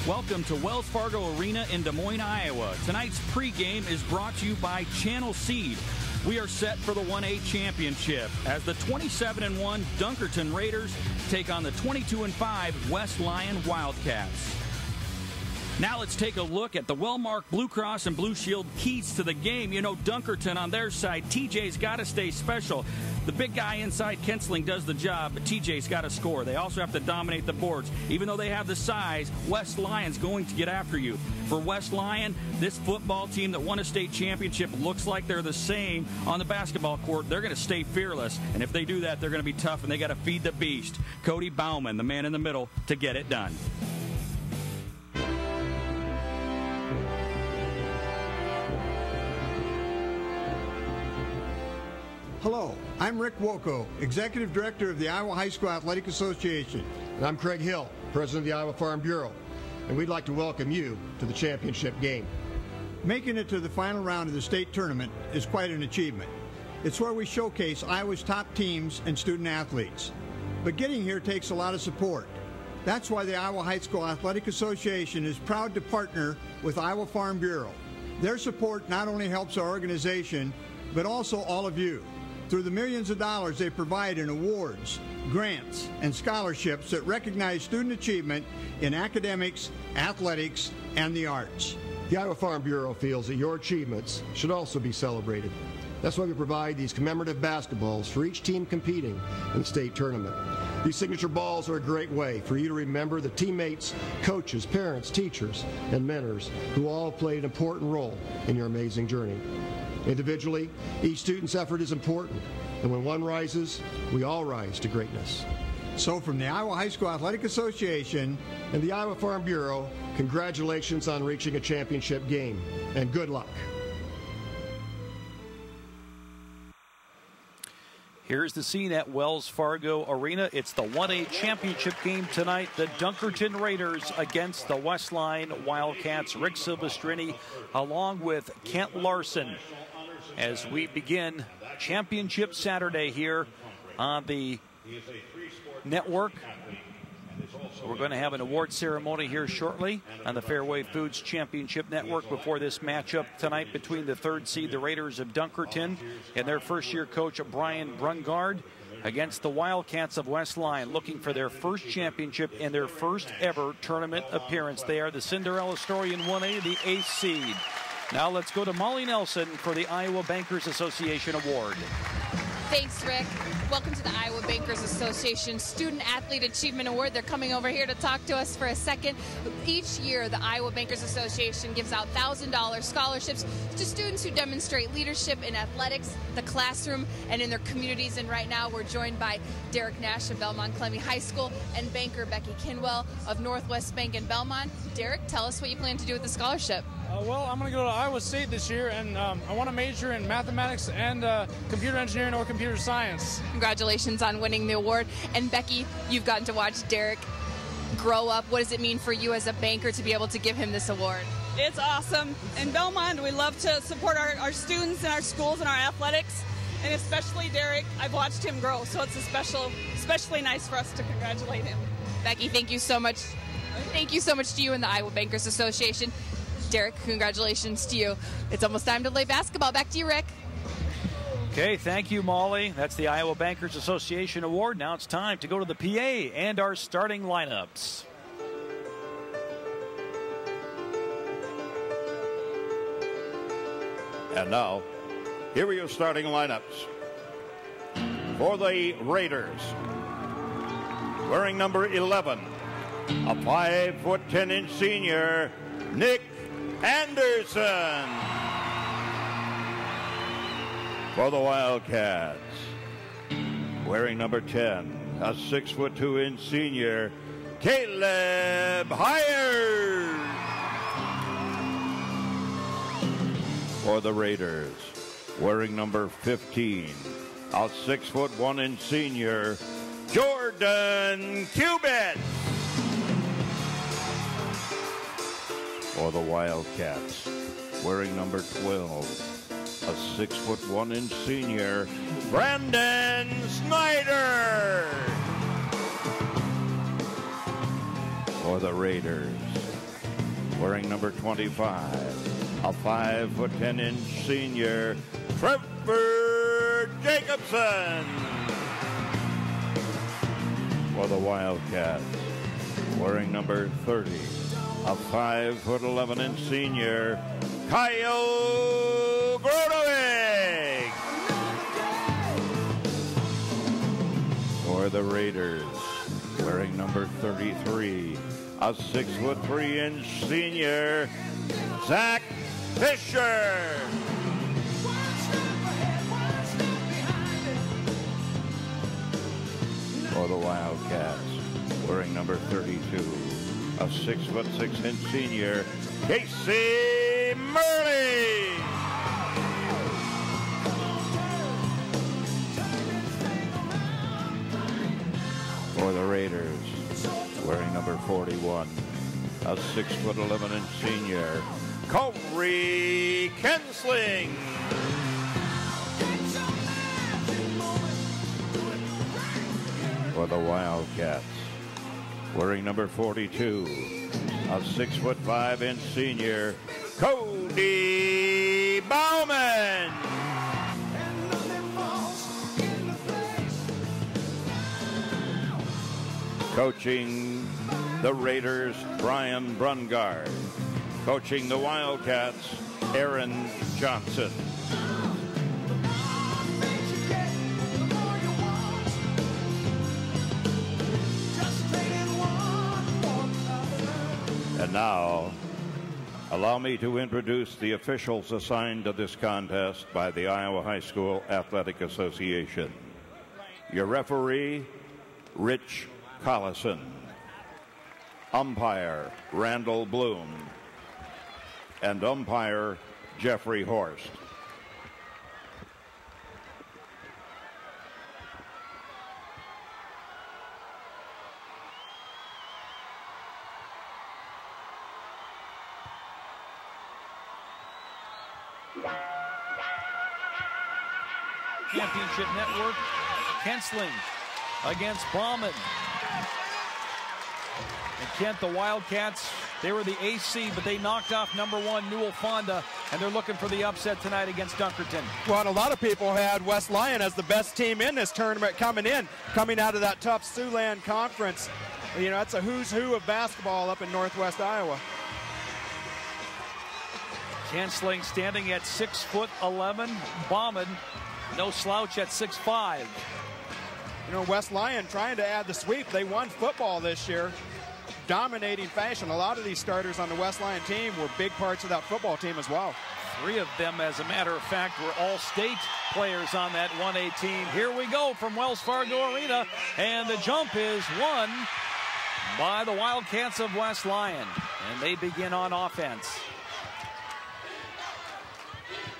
Welcome to Wells Fargo Arena in Des Moines, Iowa. Tonight's pregame is brought to you by Channel Seed. We are set for the 1A championship as the 27-1 Dunkerton Raiders take on the 22-5 West Lyon Wildcats. Now let's take a look at the well-marked Blue Cross and Blue Shield keys to the game. You know, Dunkerton on their side, TJ's got to stay special. The big guy inside Kensling does the job, but TJ's got to score. They also have to dominate the boards. Even though they have the size, West Lyon's going to get after you. For West Lyon, this football team that won a state championship looks like they're the same on the basketball court. They're going to stay fearless, and if they do that, they're going to be tough, and they got to feed the beast. Cody Bauman, the man in the middle, to get it done. Hello, I'm Rick Woko, Executive Director of the Iowa High School Athletic Association. And I'm Craig Hill, President of the Iowa Farm Bureau. And we'd like to welcome you to the championship game. Making it to the final round of the state tournament is quite an achievement. It's where we showcase Iowa's top teams and student athletes. But getting here takes a lot of support. That's why the Iowa High School Athletic Association is proud to partner with Iowa Farm Bureau. Their support not only helps our organization, but also all of you, through the millions of dollars they provide in awards, grants, and scholarships that recognize student achievement in academics, athletics, and the arts. The Iowa Farm Bureau feels that your achievements should also be celebrated. That's why we provide these commemorative basketballs for each team competing in the state tournament. These signature balls are a great way for you to remember the teammates, coaches, parents, teachers, and mentors who all played an important role in your amazing journey. Individually, each student's effort is important, and when one rises, we all rise to greatness. So from the Iowa High School Athletic Association and the Iowa Farm Bureau, congratulations on reaching a championship game, and good luck. Here's the scene at Wells Fargo Arena. It's the 1A championship game tonight. The Dunkerton Raiders against the West Lyon Wildcats. Rick Silvestrini along with Kent Larson as we begin Championship Saturday here on the network. So we're going to have an award ceremony here shortly on the Fairway Foods Championship Network before this matchup tonight between the third seed, the Raiders of Dunkerton, and their first-year coach, Brian Brungard, against the Wildcats of West Lyon, looking for their first championship and their first ever tournament appearance. They are the Cinderella story in 1A, the 8th seed. Now let's go to Molly Nelson for the Iowa Bankers Association Award. Thanks, Rick. Welcome to the Iowa Bankers Association Student Athlete Achievement Award. They're coming over here to talk to us for a second. Each year, the Iowa Bankers Association gives out $1,000 scholarships to students who demonstrate leadership in athletics, the classroom, and in their communities. And right now, we're joined by Derek Nash of Belmont-Clemmy High School and banker Becky Kinwell of Northwest Bank in Belmont. Derek, tell us what you plan to do with the scholarship. Well, I'm going to go to Iowa State this year, and I want to major in mathematics and computer engineering or computer science. Congratulations on winning the award. And Becky, you've gotten to watch Derek grow up. What does it mean for you as a banker to be able to give him this award? It's awesome. In Belmont, we love to support our students and our schools and our athletics, and especially Derek. I've watched him grow, so it's especially nice for us to congratulate him. Becky, thank you so much. Thank you so much to you and the Iowa Bankers Association. Derek, congratulations to you. It's almost time to play basketball. Back to you, Rick. Okay, thank you, Molly. That's the Iowa Bankers Association Award. Now it's time to go to the PA and our starting lineups. And now, here are your starting lineups. For the Raiders, wearing number 11, a 5'10" senior, Nick Anderson. For the Wildcats, wearing number 10, a 6'2" senior, Caleb Hires. For the Raiders, wearing number 15, a 6'1" senior, Jordan Cubit. For the Wildcats, wearing number 12, a 6'1" senior, Brandon Snyder. For the Raiders, wearing number 25, a 5'10" senior, Trevor Jacobson. For the Wildcats, wearing number 30, a 5'11" senior, Kyle Grodewig. For the Raiders, wearing number 33, a 6'3" senior, Zach Fisher. For the Wildcats, wearing number 32, a 6'6" senior, Casey Murley. For the Raiders, wearing number 41, a 6'11" senior, Corey Kensling. For the Wildcats, wearing number 42, a 6'5" senior, Cody Bauman. Coaching the Raiders, Brian Brungard. Coaching the Wildcats, Aaron Johnson. And now, allow me to introduce the officials assigned to this contest by the Iowa High School Athletic Association. Your referee, Rich Collison. Umpire, Randall Bloom. And umpire, Jeffrey Horst. Championship Network, Kensling against Bauman. And Kent, the Wildcats, they were the AC, but they knocked off number 1 Newell Fonda, and they're looking for the upset tonight against Dunkerton. Well, and a lot of people had West Lyon as the best team in this tournament coming out of that tough Siouxland Conference. You know, that's a who's who of basketball up in Northwest Iowa. Kensling standing at 6'11". Bauman, no slouch at 6'5". You know, West Lyon trying to add the sweep. They won football this year. Dominating fashion. A lot of these starters on the West Lyon team were big parts of that football team as well. 3 of them, as a matter of fact, were all-state players on that 1A team. Here we go from Wells Fargo Arena, and the jump is won by the Wildcats of West Lyon, and they begin on offense.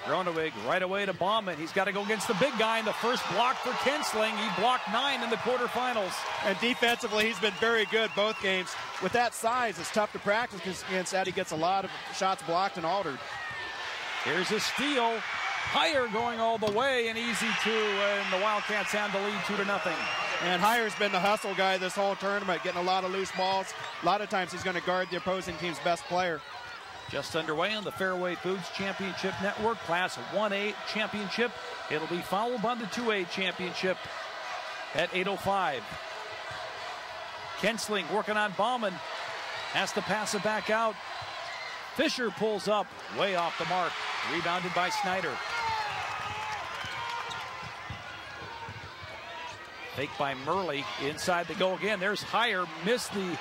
Gronewig right away to Bauman. He's got to go against the big guy in the first block for Kensling. He blocked 9 in the quarterfinals. And defensively, he's been very good both games. With that size, it's tough to practice against that. He gets a lot of shots blocked and altered. Here's a steal. Heyer going all the way, and easy 2, and the Wildcats have the lead 2-0. And Heyer's been the hustle guy this whole tournament, getting a lot of loose balls. A lot of times he's going to guard the opposing team's best player. Just underway on the Fairway Foods Championship Network, Class 1A Championship. It'll be followed by the 2A Championship at 8:05. Kensling working on Bauman. Has to pass it back out. Fisher pulls up, way off the mark. Rebounded by Snyder. Fake by Murley. Inside they go again. There's Heyer. Missed the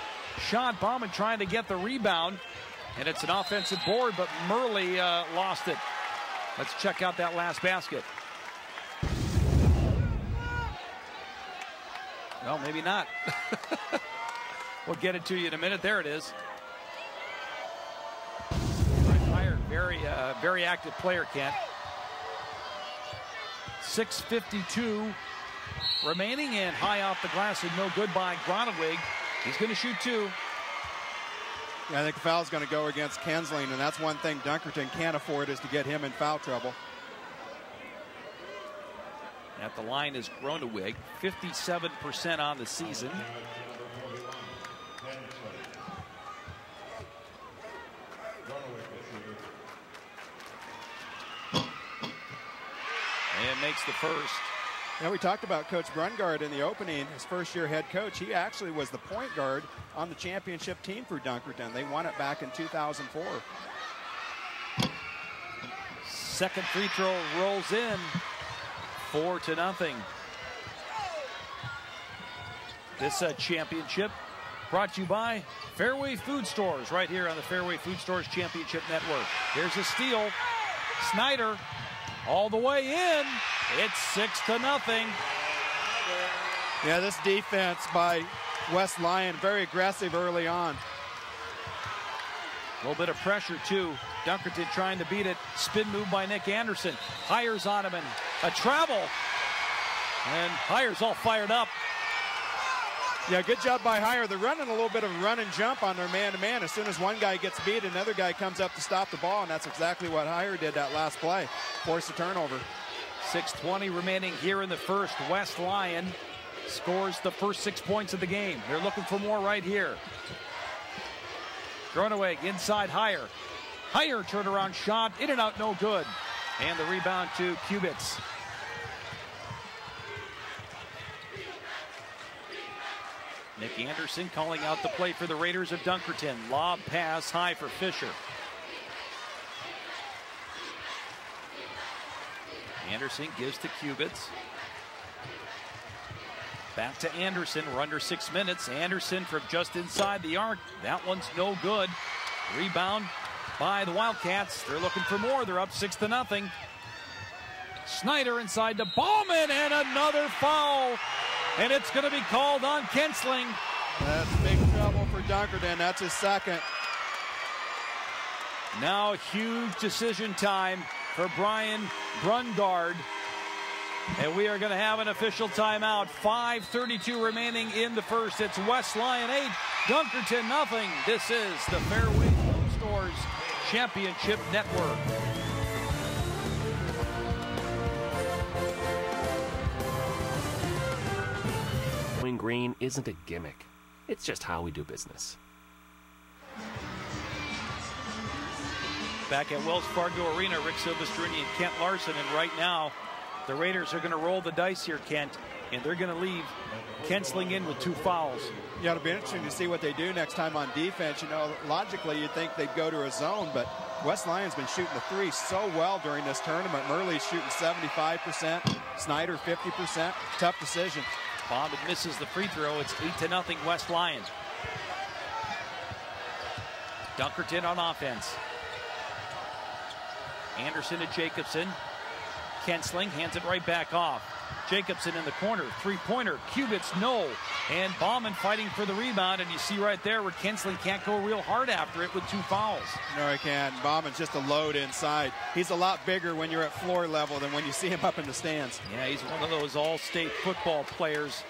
shot. Bauman trying to get the rebound. And it's an offensive board, but Murley lost it. Let's check out that last basket. Well, maybe not. We'll get it to you in a minute. There it is. Heyer, very active player, Kent. 6:52 remaining, and high off the glass and no good by Gronewig. He's going to shoot 2. Yeah, I think the foul's going to go against Kensling, and that's one thing Dunkerton can't afford, is to get him in foul trouble. At the line is Gronewig, 57% on the season. makes the first. Yeah, we talked about Coach Brungard in the opening, his first-year head coach. He actually was the point guard on the championship team for Dunkerton. They won it back in 2004. Second free throw rolls in, 4-0. This championship brought to you by Fairway Food Stores, right here on the Fairway Food Stores Championship Network. Here's a steal. Snyder all the way in. It's 6-0. Yeah, this defense by West Lyon, very aggressive early on. A little bit of pressure, too. Dunkerton trying to beat it. Spin move by Nick Anderson. Hires on him and a travel. And Hires all fired up. Yeah, good job by Hire. They're running a little bit of a run and jump on their man-to-man. As soon as one guy gets beat, another guy comes up to stop the ball, and that's exactly what Hire did that last play. Forced a turnover. 6:20 remaining here in the first. West Lyon scores the first 6 points of the game. They're looking for more right here. Groeneweg inside Hire. Hire turnaround shot, in and out, no good. And the rebound to Kubitz. Nick Anderson calling out the play for the Raiders of Dunkerton. Lob pass high for Fisher. Anderson gives to Kubitz. Back to Anderson. We're under 6 minutes. Anderson from just inside the arc. That one's no good. Rebound by the Wildcats. They're looking for more. They're up 6-0. Snyder inside to Ballman, and another foul. And it's going to be called on Kensling. That's big trouble for Dunkerton. That's his second. Now huge decision time for Brian Brungard. And we are going to have an official timeout. 5:32 remaining in the first. It's West Lyon 8, Dunkerton nothing. This is the Fairway Food Stores Championship Network. Going green isn't a gimmick. It's just how we do business. Back at Wells Fargo Arena, Rick Silvestrini and Kent Larson, and right now the Raiders are going to roll the dice here, Kent, and they're going to leave Kensling in with 2 fouls. Yeah, it'll be interesting to see what they do next time on defense. You know, logically you'd think they'd go to a zone, but West Lyon's been shooting the 3 so well during this tournament. Murley's shooting 75%, Snyder 50%. Tough decision. Bobbitt misses the free throw. It's 8-0 West Lyon. Dunkerton on offense. Anderson to Jacobson. Kensling hands it right back off. Jacobson in the corner, 3-pointer. Kubitz, no. And Bauman fighting for the rebound, and you see right there where Kensling can't go real hard after it with 2 fouls. No, he can't. Bauman's just a load inside. He's a lot bigger when you're at floor level than when you see him up in the stands. Yeah, he's one of those all-state football players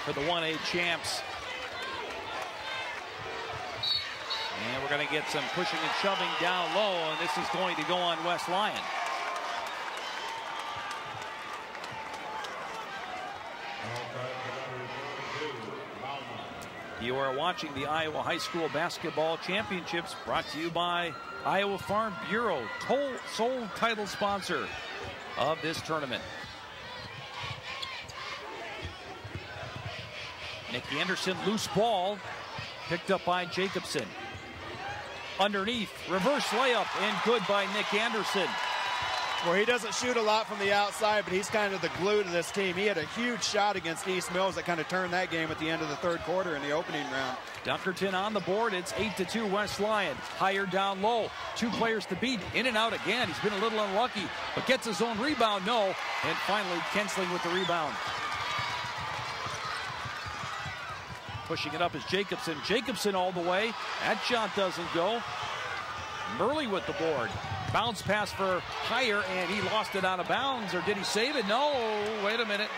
for the 1A champs. And we're going to get some pushing and shoving down low, and this is going to go on West Lyon. You are watching the Iowa High School Basketball Championships, brought to you by Iowa Farm Bureau, sole title sponsor of this tournament. Nick Anderson, loose ball, picked up by Jacobson. Underneath, reverse layup, and good by Nick Anderson. Well, he doesn't shoot a lot from the outside, but he's kind of the glue to this team. He had a huge shot against East Mills that kind of turned that game at the end of the 3rd quarter in the opening round. Dunkerton on the board. It's 8-2 West Lyon. Higher down low. 2 players to beat. In and out again. He's been a little unlucky, but gets his own rebound. No. And finally, Kensling with the rebound. Pushing it up is Jacobson. Jacobson all the way. That shot doesn't go. Murley with the board. Bounce pass for Hire, and he lost it out of bounds. Or did he save it? No. Wait a minute.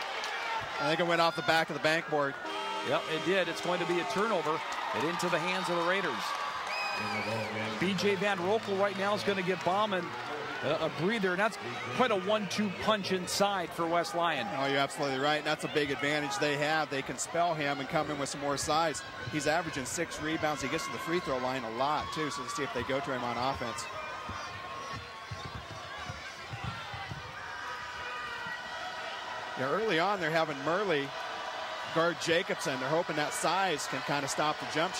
I think it went off the back of the backboard. Yep, it did. It's going to be a turnover and into the hands of the Raiders. B.J. Van Rokel right now is going to give Bauman a breather, and that's quite a 1-2 punch inside for West Lyon. Oh, you're absolutely right, and that's a big advantage they have. They can spell him and come in with some more size. He's averaging 6 rebounds. He gets to the free throw line a lot, too, so let's see if they go to him on offense. Yeah, early on, they're having Murley guard Jacobson. They're hoping that size can kind of stop the jump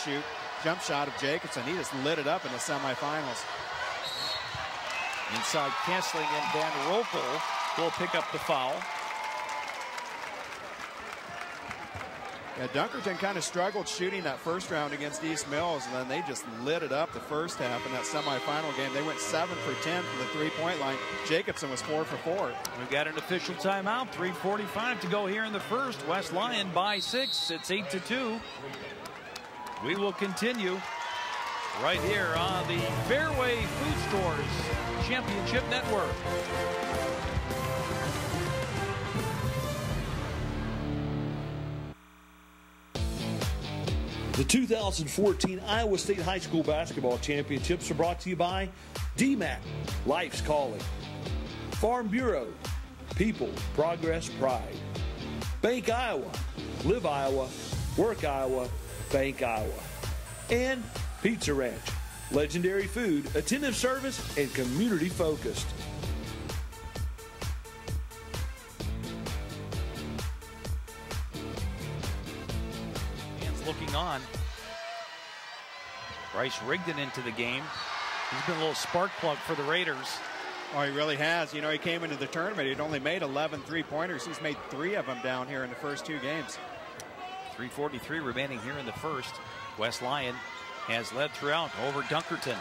shot of Jacobson. He just lit it up in the semifinals. Inside Kessling, and Van Roekel will pick up the foul. Yeah, Dunkerton kind of struggled shooting that first round against East Mills, and then they just lit it up the first half in that semifinal game. They went 7 for 10 from the three-point line. Jacobson was 4 for 4. We've got an official timeout. 3:45 to go here in the first. West Lyon by 6. It's 8-2. We will continue right here on the Fairway Food Stores Championship Network. The 2014 Iowa State High School Basketball Championships are brought to you by DMAC, Life's Calling, Farm Bureau, People, Progress, Pride, Bank Iowa, Live Iowa, Work Iowa, Bank Iowa, and Pizza Ranch, legendary food, attentive service, and community focused. Looking on. Bryce Rigdon into the game. He's been a little spark plug for the Raiders. Oh, he really has. You know, he came into the tournament. He'd only made 11 three-pointers. He's made 3 of them down here in the first 2 games. 3:43 remaining here in the first. West Lyon has led throughout over Dunkerton.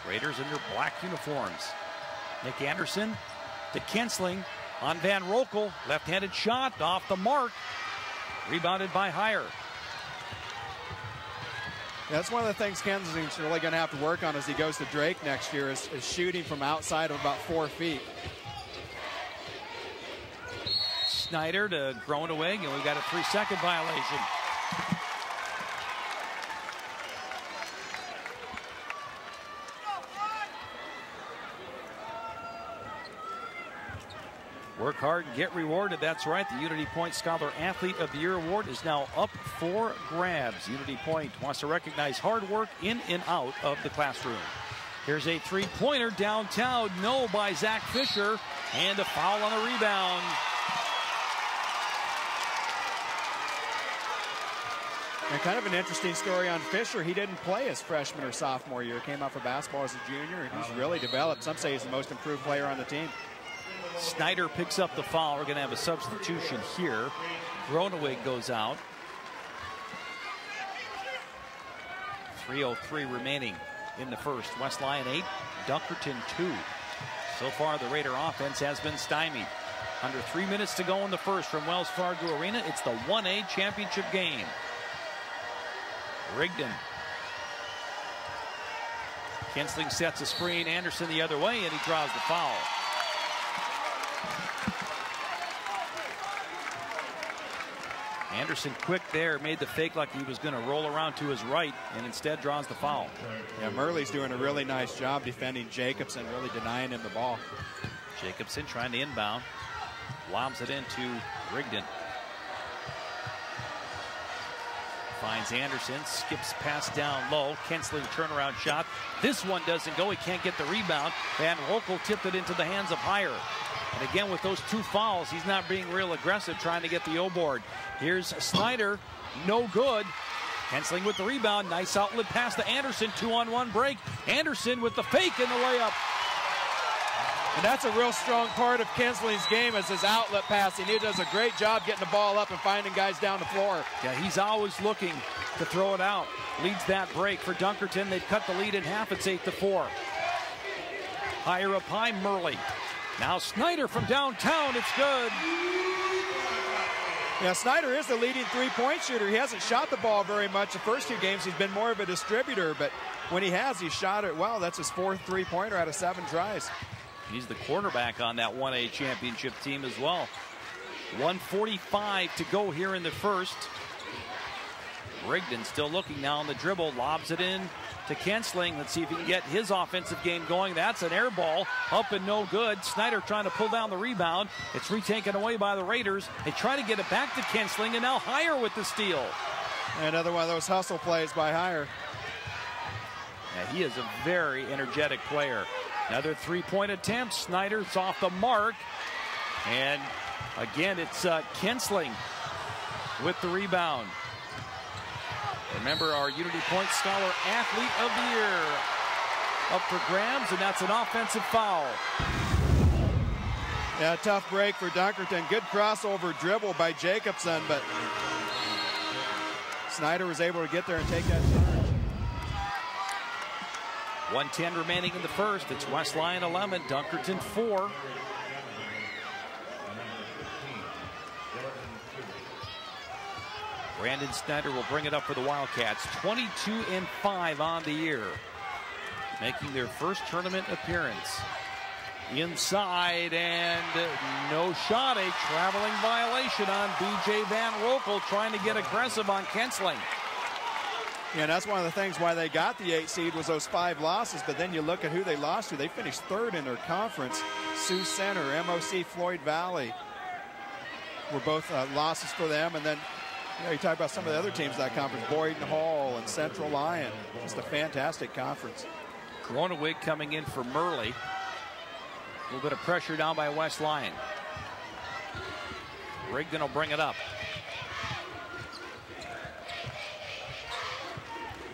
Raiders in their black uniforms. Nick Anderson to Kensling on Van Roekel. Left-handed shot off the mark. Rebounded by Heyer. Yeah, that's one of the things Kensington's really going to have to work on as he goes to Drake next year is shooting from outside of about 4 feet. Snyder to Groeneweg, and we got a 3-second violation. Work hard and get rewarded. That's right. The Unity Point Scholar Athlete of the Year award is now up for grabs. Unity Point wants to recognize hard work in and out of the classroom. Here's a three-pointer downtown. No by Zach Fisher. And a foul on the rebound. And kind of an interesting story on Fisher. He didn't play his freshman or sophomore year. Came out for basketball as a junior. And he's really developed. Some say he's the most improved player on the team. Snyder picks up the foul. We're going to have a substitution here. Groeneweg goes out. 3:03 remaining in the first. West Lyon 8, Dunkerton 2. So far, the Raider offense has been stymied. Under 3 minutes to go in the first from Wells Fargo Arena. It's the 1A championship game. Rigdon. Kensling sets a screen. Anderson the other way, and he draws the foul. Anderson quick there, made the fake like he was going to roll around to his right, and instead draws the foul. Yeah, Murley's doing a really nice job defending Jacobson, really denying him the ball. Jacobson trying to inbound. Lobs it into Rigdon. Finds Anderson, skips past down low. Kensling turnaround shot. This one doesn't go. He can't get the rebound. Van Roekel tipped it into the hands of Heyer. And again, with those 2 fouls, he's not being real aggressive trying to get the O-board. Here's Snyder, no good. Kensling with the rebound. Nice outlet pass to Anderson. 2-on-1 break. Anderson with the fake and the layup. And that's a real strong part of Kensling's game is his outlet passing. He does a great job getting the ball up and finding guys down the floor. Yeah, he's always looking to throw it out. Leads that break for Dunkerton. They've cut the lead in half. It's 8-4. Higher up high, Murley. Now Snyder from downtown. It's good. Yeah, Snyder is the leading three-point shooter. He hasn't shot the ball very much the first 2 games. He's been more of a distributor, but when he has, he's shot it well. That's his 4th three-pointer out of 7 tries. He's the quarterback on that 1A championship team as well. 1:45 to go here in the first. Rigdon still looking now on the dribble. Lobs it in to Kensling. Let's see if he can get his offensive game going. That's an air ball. Up and no good. Snyder trying to pull down the rebound. It's retaken away by the Raiders. They try to get it back to Kensling, and now Heyer with the steal. Another one of those hustle plays by Heyer. Yeah, he is a very energetic player. Another three-point attempt. Snyder's off the mark. And again, it's Kinsling with the rebound. Remember, our Unity Point Scholar Athlete of the Year up for grabs, and that's an offensive foul. Yeah, tough break for Dunkerton. Good crossover dribble by Jacobson, but Snyder was able to get there and take that charge. 1:10 remaining in the first. It's West Lyon 11, Dunkerton 4. Brandon Snyder will bring it up for the Wildcats. 22-5 on the year, making their first tournament appearance. Inside, and no shot. A traveling violation on B.J. Van Rokel, trying to get aggressive on Kinsling. Yeah, and that's one of the things why they got the 8 seed was those 5 losses, but then you look at who they lost to. They finished 3rd in their conference. Sioux Center, MOC Floyd Valley were both losses for them, and then you talk about some of the other teams in that conference, Boyden Hall and Central Lyon. Just a fantastic conference. Gronewig coming in for Murley. A little bit of pressure down by West Lyon. Rigdon will bring it up.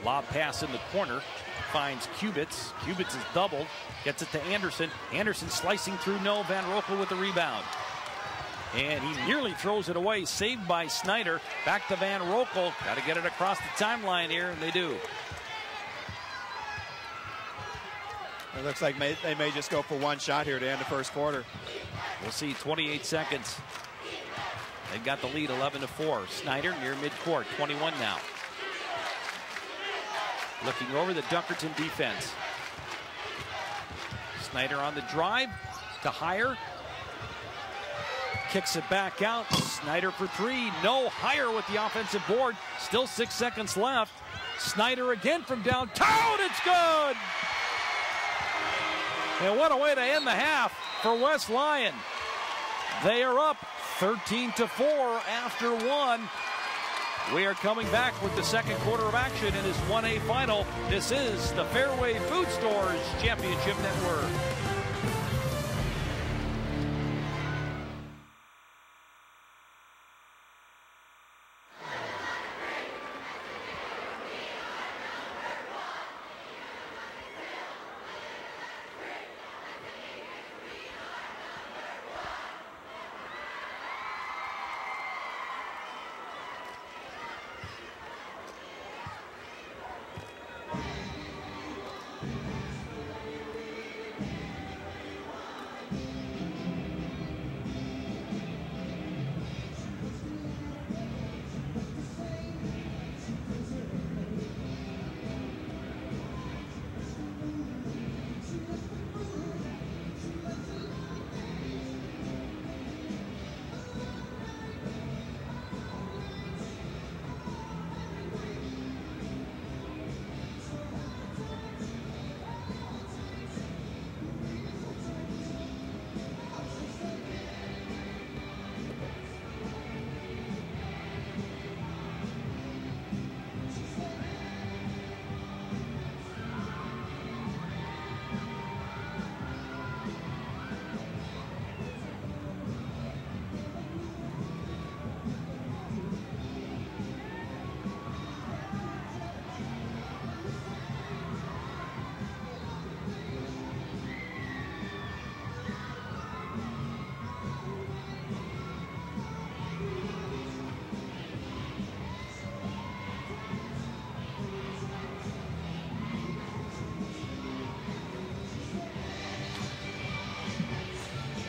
Lob pass in the corner. Finds Kubitz. Kubitz is doubled. Gets it to Anderson. Anderson slicing through. No. Van Rokel with the rebound. And he nearly throws it away. Saved by Snyder. Back to Van Rokel. Got to get it across the timeline here, and they do. It looks like they may just go for one shot here to end the first quarter. We'll see. 28 seconds. They've got the lead 11-4. Snyder near midcourt. 21 now. Looking over the Dunkerton defense. Snyder on the drive to Hire. Kicks it back out. Snyder for 3. No. Hire with the offensive board. Still 6 seconds left. Snyder again from downtown. It's good. And what a way to end the half for West Lyon. They are up 13-4 after 1. We are coming back with the second quarter of action in his 1A final. This is the Fairway Food Stores Championship Network.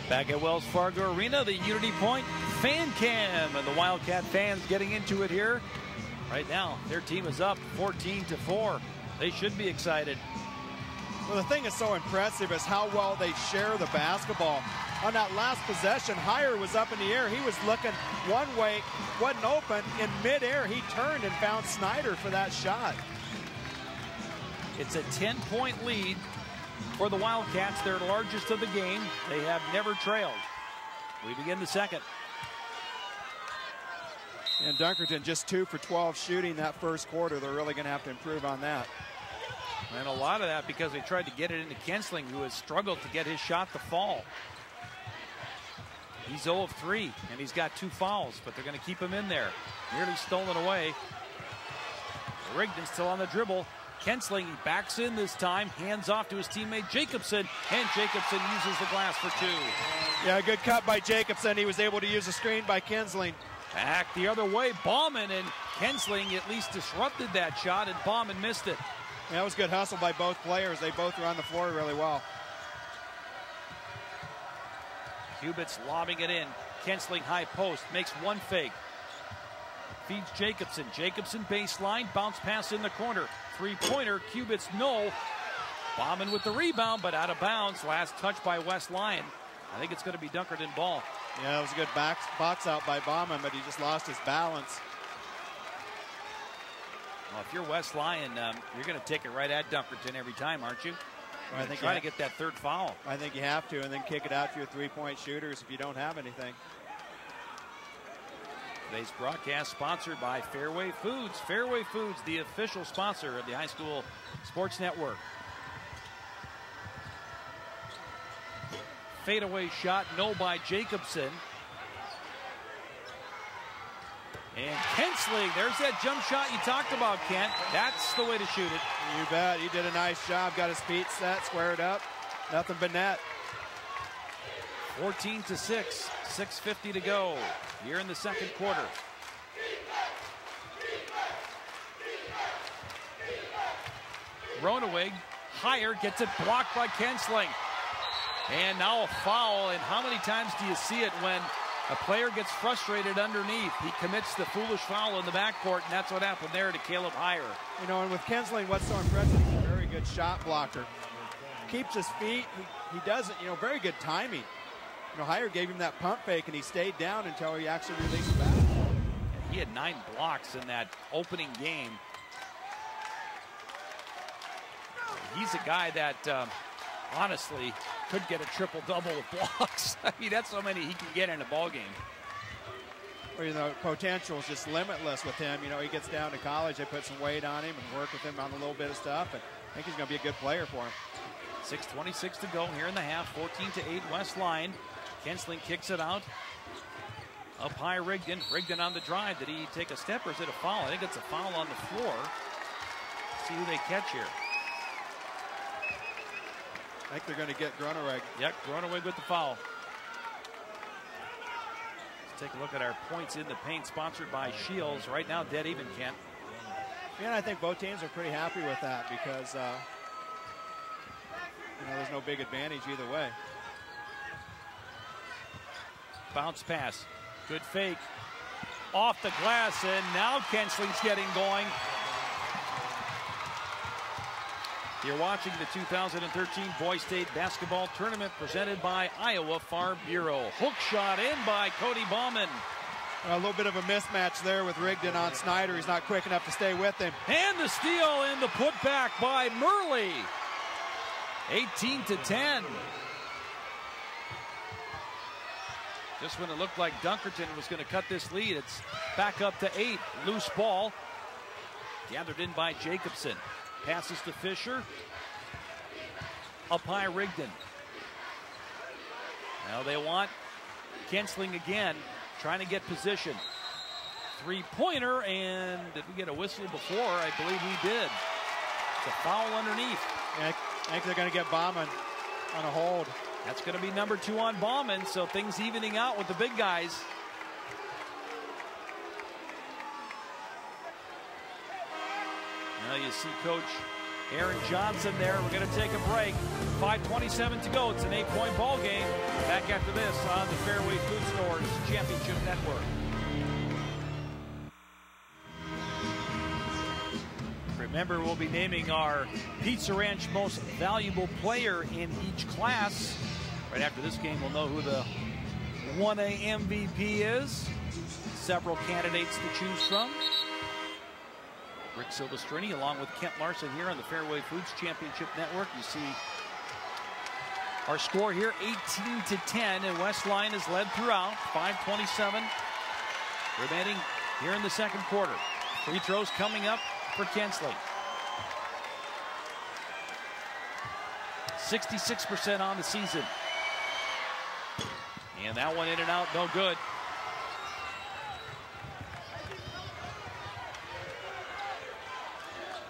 Back at Wells Fargo Arena, the Unity Point fan cam, and the Wildcat fans getting into it here. Right now, their team is up 14-4. They should be excited. Well, the thing that's so impressive is how well they share the basketball. On that last possession, Hire was up in the air. He was looking one way, wasn't open. In midair, he turned and found Snyder for that shot. It's a 10-point lead for the Wildcats, their largest of the game. They have never trailed. We begin the second. And Dunkerton just 2 for 12 shooting that first quarter. They're really going to have to improve on that. And a lot of that because they tried to get it into Kinsling, who has struggled to get his shot to fall. He's 0 of 3, and he's got 2 fouls, but they're going to keep him in there. Nearly stolen away. Rigdon still on the dribble. Kensling, he backs in this time, hands off to his teammate Jacobson, and Jacobson uses the glass for 2. Yeah, good cut by Jacobson. He was able to use a screen by Kensling. Back the other way, Bauman, and Kensling at least disrupted that shot, and Bauman missed it. Yeah, that was good hustle by both players. They both were on the floor really well. Cubits lobbing it in. Kensling high post, makes one fake. Feeds Jacobson. Jacobson baseline, bounce pass in the corner. 3-pointer, Cubits no. Bauman with the rebound, but out of bounds. Last touch by West Lyon. I think it's going to be Dunkerton ball. Yeah, it was a good box out by Bauman, but he just lost his balance. Well, if you're West Lyon, you're going to take it right at Dunkerton every time, aren't you? I think try to get that 3rd foul. I think you have to, and then kick it out to your 3-point shooters if you don't have anything. Today's broadcast sponsored by Fairway Foods. Fairway Foods, the official sponsor of the High School Sports Network. Fadeaway shot, no by Jacobson. And Kensling, there's that jump shot you talked about, Kent. That's the way to shoot it. You bet. He did a nice job. Got his feet set, squared up. Nothing but net. 14-6. 6:50 to go here in the second quarter. Ronewig, higher, gets it blocked by Kensling. And now a foul. And how many times do you see it when a player gets frustrated underneath? He commits the foolish foul in the backcourt, and that's what happened there to Caleb Higher. You know, and with Kensling, what's so impressive, he's a very good shot blocker. Keeps his feet. He does it, you know, very good timing. You know, Higher gave him that pump fake, and he stayed down until he actually released the basketball. He had 9 blocks in that opening game. He's a guy that, honestly, could get a triple-double with blocks. I mean, that's so many he can get in a ball game. Well, you know, potential is just limitless with him. You know, he gets down to college, they put some weight on him and work with him on a little bit of stuff, and I think he's going to be a good player for him. 6:26 to go here in the half. 14-8 West Lyon. Kensling kicks it out. Up high, Rigdon. Rigdon on the drive. Did he take a step or is it a foul? I think it's a foul on the floor. Let's see who they catch here. I think they're going to get Gruneweg. Yep, Gruneweg with the foul. Let's take a look at our points in the paint, sponsored by Shields. Right now, dead even, Kent. Yeah, and I think both teams are pretty happy with that because, you know, there's no big advantage either way. Bounce pass. Good fake. Off the glass, and now Kensling's getting going. You're watching the 2013 Boys State Basketball Tournament presented by Iowa Farm Bureau. Hook shot in by Cody Bauman. A little bit of a mismatch there with Rigdon on Snyder. He's not quick enough to stay with him. And the steal and the putback by Murley. 18-10. Just when it looked like Dunkerton was going to cut this lead, it's back up to 8. Loose ball. Gathered in by Jacobson. Passes to Fisher. Up high, Rigdon. Now they want Kensling again, trying to get position. 3-pointer, and did we get a whistle before? I believe we did. It's a foul underneath. Yeah, I think they're going to get Bauman on a hold. That's going to be number 2 on Bauman, so things evening out with the big guys. Now you see Coach Aaron Johnson there. We're going to take a break. 5:27 to go. It's an 8-point ball game. Back after this on the Fairway Food Stores Championship Network. Remember, we'll be naming our Pizza Ranch most valuable player in each class. Right after this game, we'll know who the 1A MVP is. Several candidates to choose from. Rick Silvestrini along with Kent Larson here on the Fairway Foods Championship Network. You see our score here, 18-10, and West Lyon is led throughout. 5:27 remaining here in the second quarter. Free throws coming up for Kensling. 66% on the season. And that one in and out, no good.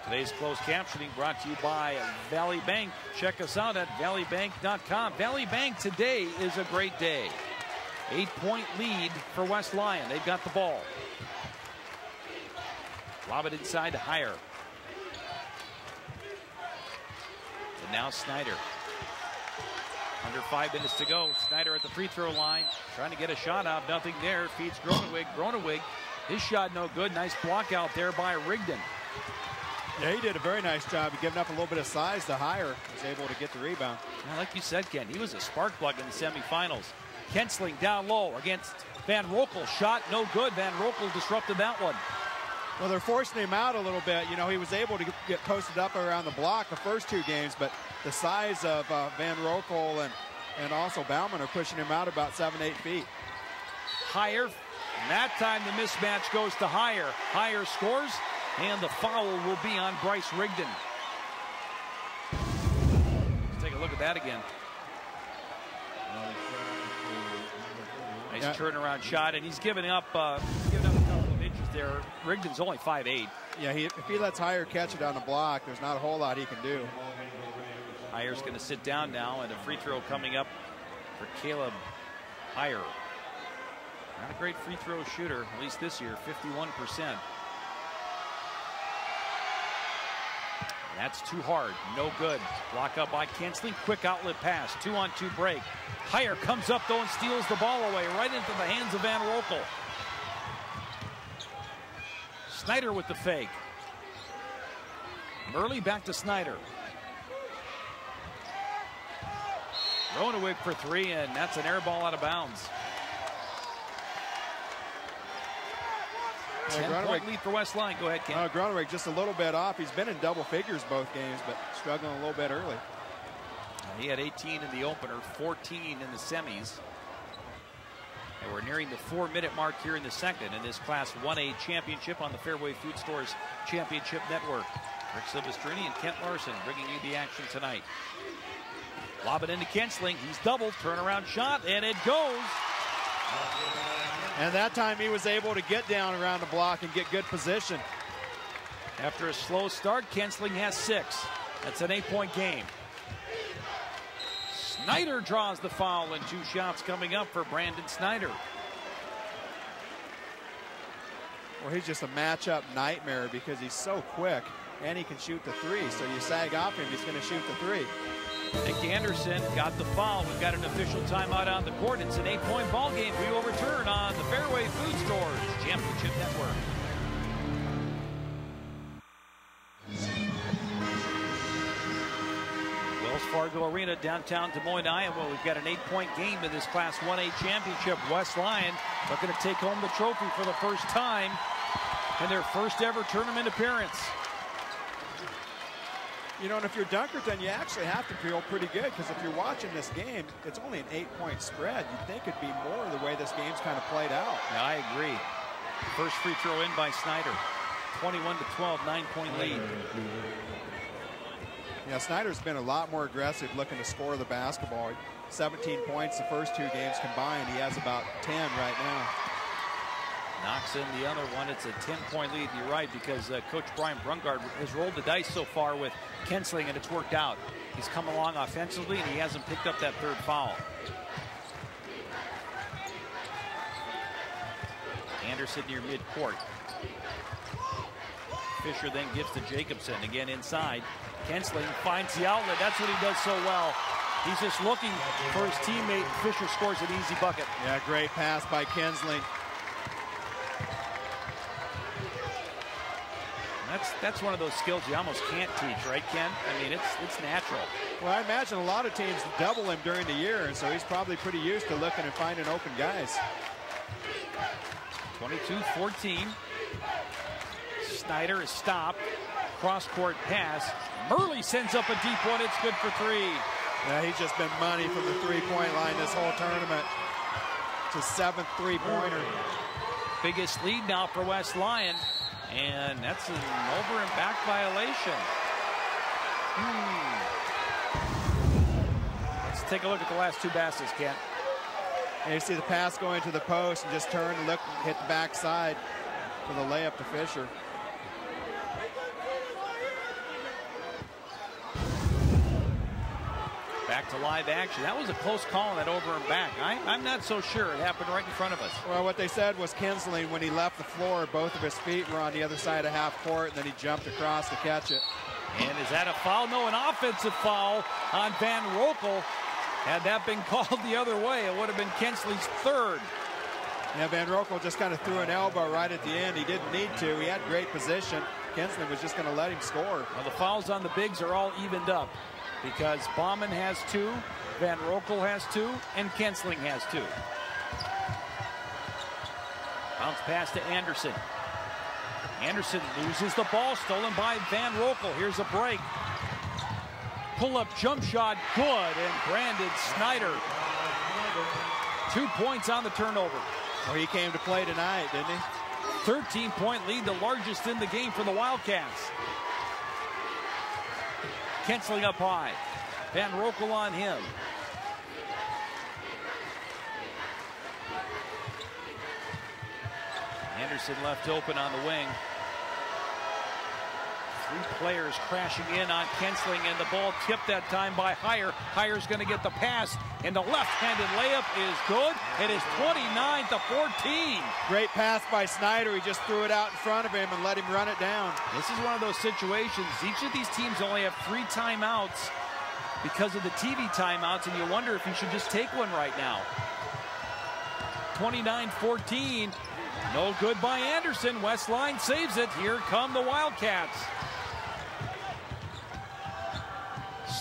Today's closed captioning brought to you by Valley Bank. Check us out at valleybank.com. Valley Bank today is a great day. 8-point lead for West Lyon. They've got the ball. Lob it inside to Heyer. And now Snyder. Under 5 minutes to go. Snyder at the free throw line. Trying to get a shot out. Nothing there. Feeds Gronewig. Gronewig. His shot no good. Nice block out there by Rigdon. Yeah, he did a very nice job of giving up a little bit of size to Heyer. Was able to get the rebound. Well, like you said, Ken, he was a spark plug in the semifinals. Kensling down low against Van Roekel. Shot no good. Van Roekel disrupted that one. Well, they're forcing him out a little bit. You know, he was able to get posted up around the block the first 2 games, but the size of Van Roekel and also Bauman are pushing him out about 7-8 feet. Heyer, and that time the mismatch goes to Heyer. Heyer scores, and the foul will be on Bryce Rigdon. Let's take a look at that again. Nice turnaround shot, and he's giving up a couple of inches there. Rigdon's only 5'8". Yeah, if he lets Heyer catch it on the block, there's not a whole lot he can do. Heyer's going to sit down now, and a free throw coming up for Caleb Heyer. Not a great free throw shooter, at least this year, 51%. That's too hard, no good. Block up by Kensling, quick outlet pass, 2-on-2 break. Heyer comes up though and steals the ball away right into the hands of Van Roekel. Snyder with the fake. Murley back to Snyder. Gronewig for 3, and that's an air ball out of bounds. 10-point lead for West Lyon. Go ahead, Ken. Gronewig just a little bit off. He's been in double figures both games, but struggling a little bit early. He had 18 in the opener, 14 in the semis. And we're nearing the 4-minute mark here in the second in this Class 1A championship on the Fairway Food Stores Championship Network. Rick Silvestrini and Kent Larson bringing you the action tonight. Lob it into Kensling. He's doubled. Turnaround shot, and it goes. And that time he was able to get down around the block and get good position. After a slow start, Kensling has 6. That's an 8-point game. Snyder draws the foul, and 2 shots coming up for Brandon Snyder. Well, he's just a matchup nightmare because he's so quick and he can shoot the 3. So you sag off him, he's going to shoot the 3. Nick Anderson got the foul. We've got an official timeout on the court. It's an 8-point ball game. We will return on the Fairway Food Stores Championship Network. Wells Fargo Arena, downtown Des Moines, Iowa. We've got an 8-point game in this Class 1A championship. West Lyon looking to take home the trophy for the first time in their first ever tournament appearance. You know, and if you're Dunkerton, you actually have to feel pretty good because if you're watching this game, it's only an 8-point spread. You'd think it'd be more the way this game's kind of played out. Yeah, I agree. First free throw in by Snyder. 21-12, 9-point lead. Yeah, Snyder's been a lot more aggressive looking to score the basketball. 17 points the first 2 games combined. He has about 10 right now. Knocks in the other one. It's a 10-point lead. You're right, because Coach Brian Brungard has rolled the dice so far with Kensling, and it's worked out. He's come along offensively, and he hasn't picked up that 3rd foul. Anderson near midcourt. Fisher then gives to Jacobson. Again inside. Kensling finds the outlet. That's what he does so well. He's just looking for his teammate. Fisher scores an easy bucket. Yeah, great pass by Kensling. That's one of those skills you almost can't teach, right, Ken? I mean, it's natural. Well, I imagine a lot of teams double him during the year, and so he's probably pretty used to looking and finding open guys. 22-14. Snyder is stopped. Cross-court pass. Murley sends up a deep one. It's good for 3. Yeah, he's just been money from the 3-point line this whole tournament. It's his 7th 3-pointer. Biggest lead now for West Lyon. And that's an over and back violation. Let's take a look at the last 2 baskets, Ken. And you see the pass going to the post and just turn and look, hit the backside for the layup to Fisher. Back to live action. That was a close call on that over and back. I'm not so sure. It happened right in front of us. Well, what they said was Kinsling, when he left the floor, both of his feet were on the other side of half court, and then he jumped across to catch it. And is that a foul? No, an offensive foul on Van Rokel. Had that been called the other way, it would have been Kinsley's third. Yeah, Van Rokel just kind of threw an elbow right at the end. He didn't need to. He had great position. Kinsling was just going to let him score. Well, the fouls on the bigs are all evened up because Bauman has 2, Van Rokel has 2, and Kinsling has 2. Bounce pass to Anderson. Anderson loses the ball, stolen by Van Rokel. Here's a break. Pull-up jump shot, good, and Brandon Snyder. 2 points on the turnover. Well, he came to play tonight, didn't he? 13-point lead, the largest in the game for the Wildcats. Kinsling up high. Van Rokel on him. Anderson left open on the wing. 3 players crashing in on Kinsling, and the ball tipped that time by Heyer. Heyer's going to get the pass, and the left-handed layup is good. It is 29-14. Great pass by Snyder. He just threw it out in front of him and let him run it down. This is one of those situations. Each of these teams only have 3 timeouts because of the TV timeouts, and you wonder if you should just take one right now. 29-14. No good by Anderson. Westline saves it. Here come the Wildcats.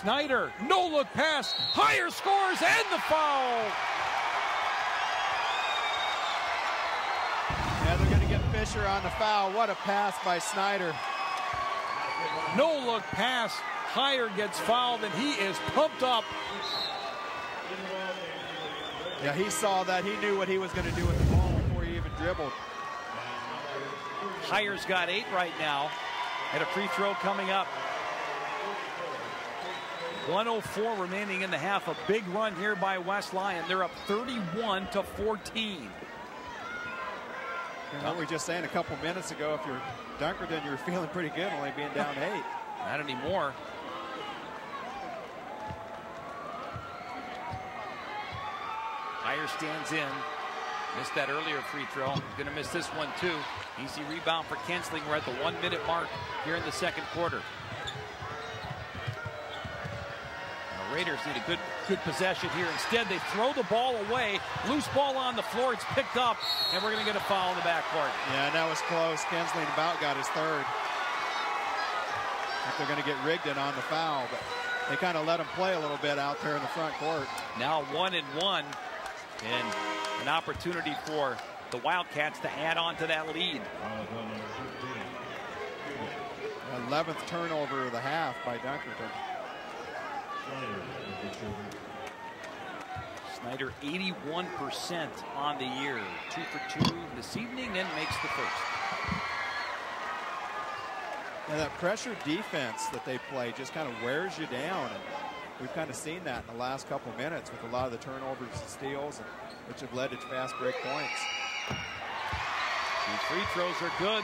Snyder, no-look pass. Heyer scores, and the foul. Yeah, they're going to get Fisher on the foul. What a pass by Snyder. No-look pass. Heyer gets fouled, and he is pumped up. Yeah, he saw that. He knew what he was going to do with the ball before he even dribbled. Heyer's got 8 right now, and a free throw coming up. 1:04 remaining in the half. A big run here by West Lyon. They're up 31-14. What we were just saying a couple minutes ago, if you're Dunkerton, you were feeling pretty good only being down 8. Not anymore. Heyer stands in. Missed that earlier free throw. Going to miss this one too. Easy rebound for Kinsling. We're at the 1-minute mark here in the second quarter. The Raiders need a good possession here. Instead, they throw the ball away. Loose ball on the floor. It's picked up, and we're going to get a foul in the backcourt. Yeah, that was close. Kinsling about got his third. I think they're going to get Rigdon on the foul, but they kind of let him play a little bit out there in the front court. Now 1-1, and an opportunity for the Wildcats to add on to that lead. 11th turnover of the half by Dunkerton. Snyder 81% on the year. 2 for 2 this evening, and makes the first. And that pressure defense that they play just kind of wears you down. And we've kind of seen that in the last couple minutes with a lot of the turnovers and steals, which have led to fast break points. 2 free throws are good.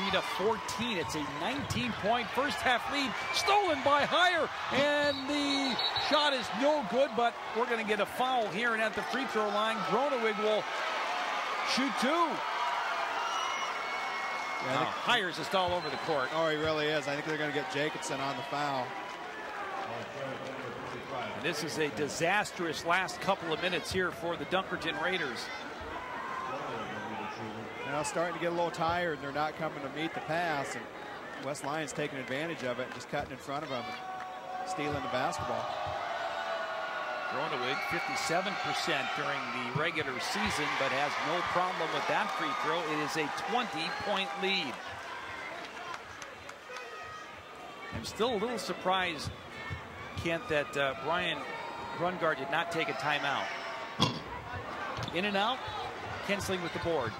33-14. It's a 19-point first half lead. Stolen by Heyer, and the shot is no good, but we're going to get a foul here, and at the free throw line, Gronewig will shoot 2. Yeah, Heyer's just all over the court. Oh, he really is. I think they're going to get Jacobson on the foul. And this is a disastrous last couple of minutes here for the Dunkerton Raiders. Now starting to get a little tired, and they're not coming to meet the pass, and West Lyon's taking advantage of it and just cutting in front of them and stealing the basketball. Gronewig 57% during the regular season, but has no problem with that free throw. It is a 20-point lead. I'm still a little surprised, Kent, that Brian Brungard did not take a timeout. In and out, Kinsling with the board.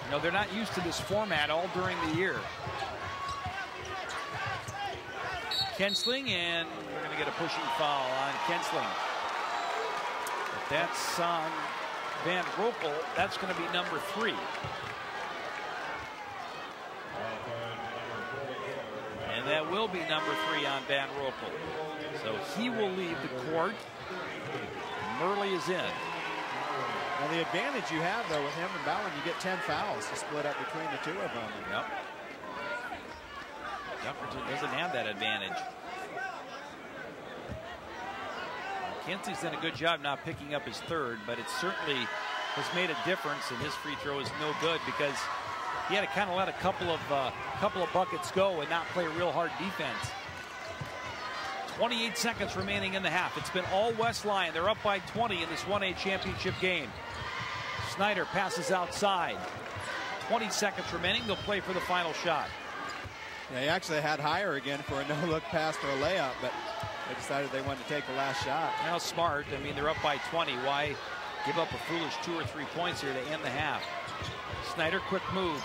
You know, they're not used to this format all during the year. Kinsling, and we're going to get a pushing foul on Kinsling. That's on Van Roepel. That's going to be number 3. And that will be number 3 on Van Roepel. So he will leave the court. Murley is in. Well, the advantage you have, though, with him and Bowen, you get 10 fouls to split up between the two of them. Yep. Dunkerton doesn't have that advantage. Kinsey's done a good job not picking up his 3rd, but it certainly has made a difference, and his free throw is no good because he had to kind of let a couple of buckets go and not play real hard defense. 28 seconds remaining in the half. It's been all West Lyon. They're up by 20 in this 1A championship game. Snyder passes outside. 20 seconds remaining. They'll play for the final shot. Yeah, he actually had higher again for a no-look pass for a layup, but they decided they wanted to take the last shot. How smart. I mean, they're up by 20. Why give up a foolish 2 or 3 points here to end the half? Snyder, quick move.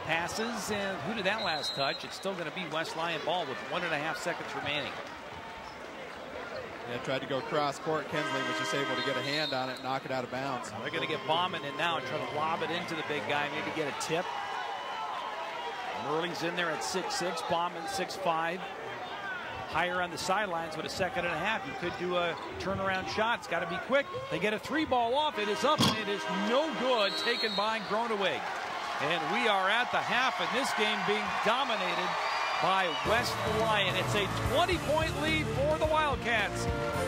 Passes, and who did that last touch? It's still going to be West Lyon ball with 1.5 seconds remaining. Yeah, tried to go cross court. Kinsley was just able to get a hand on it and knock it out of bounds. They're going to get Bauman in now and try to lob it into the big guy, maybe get a tip. Murley's in there at 6'6", Bauman 6'5". Higher on the sidelines with a 1.5 seconds. You could do a turnaround shot. It's got to be quick. They get a 3-ball off. It is up, and it is no good. Taken by Groneweg. And we are at the half, and this game being dominated by West Lyon. It's a 20-point lead for the Wildcats.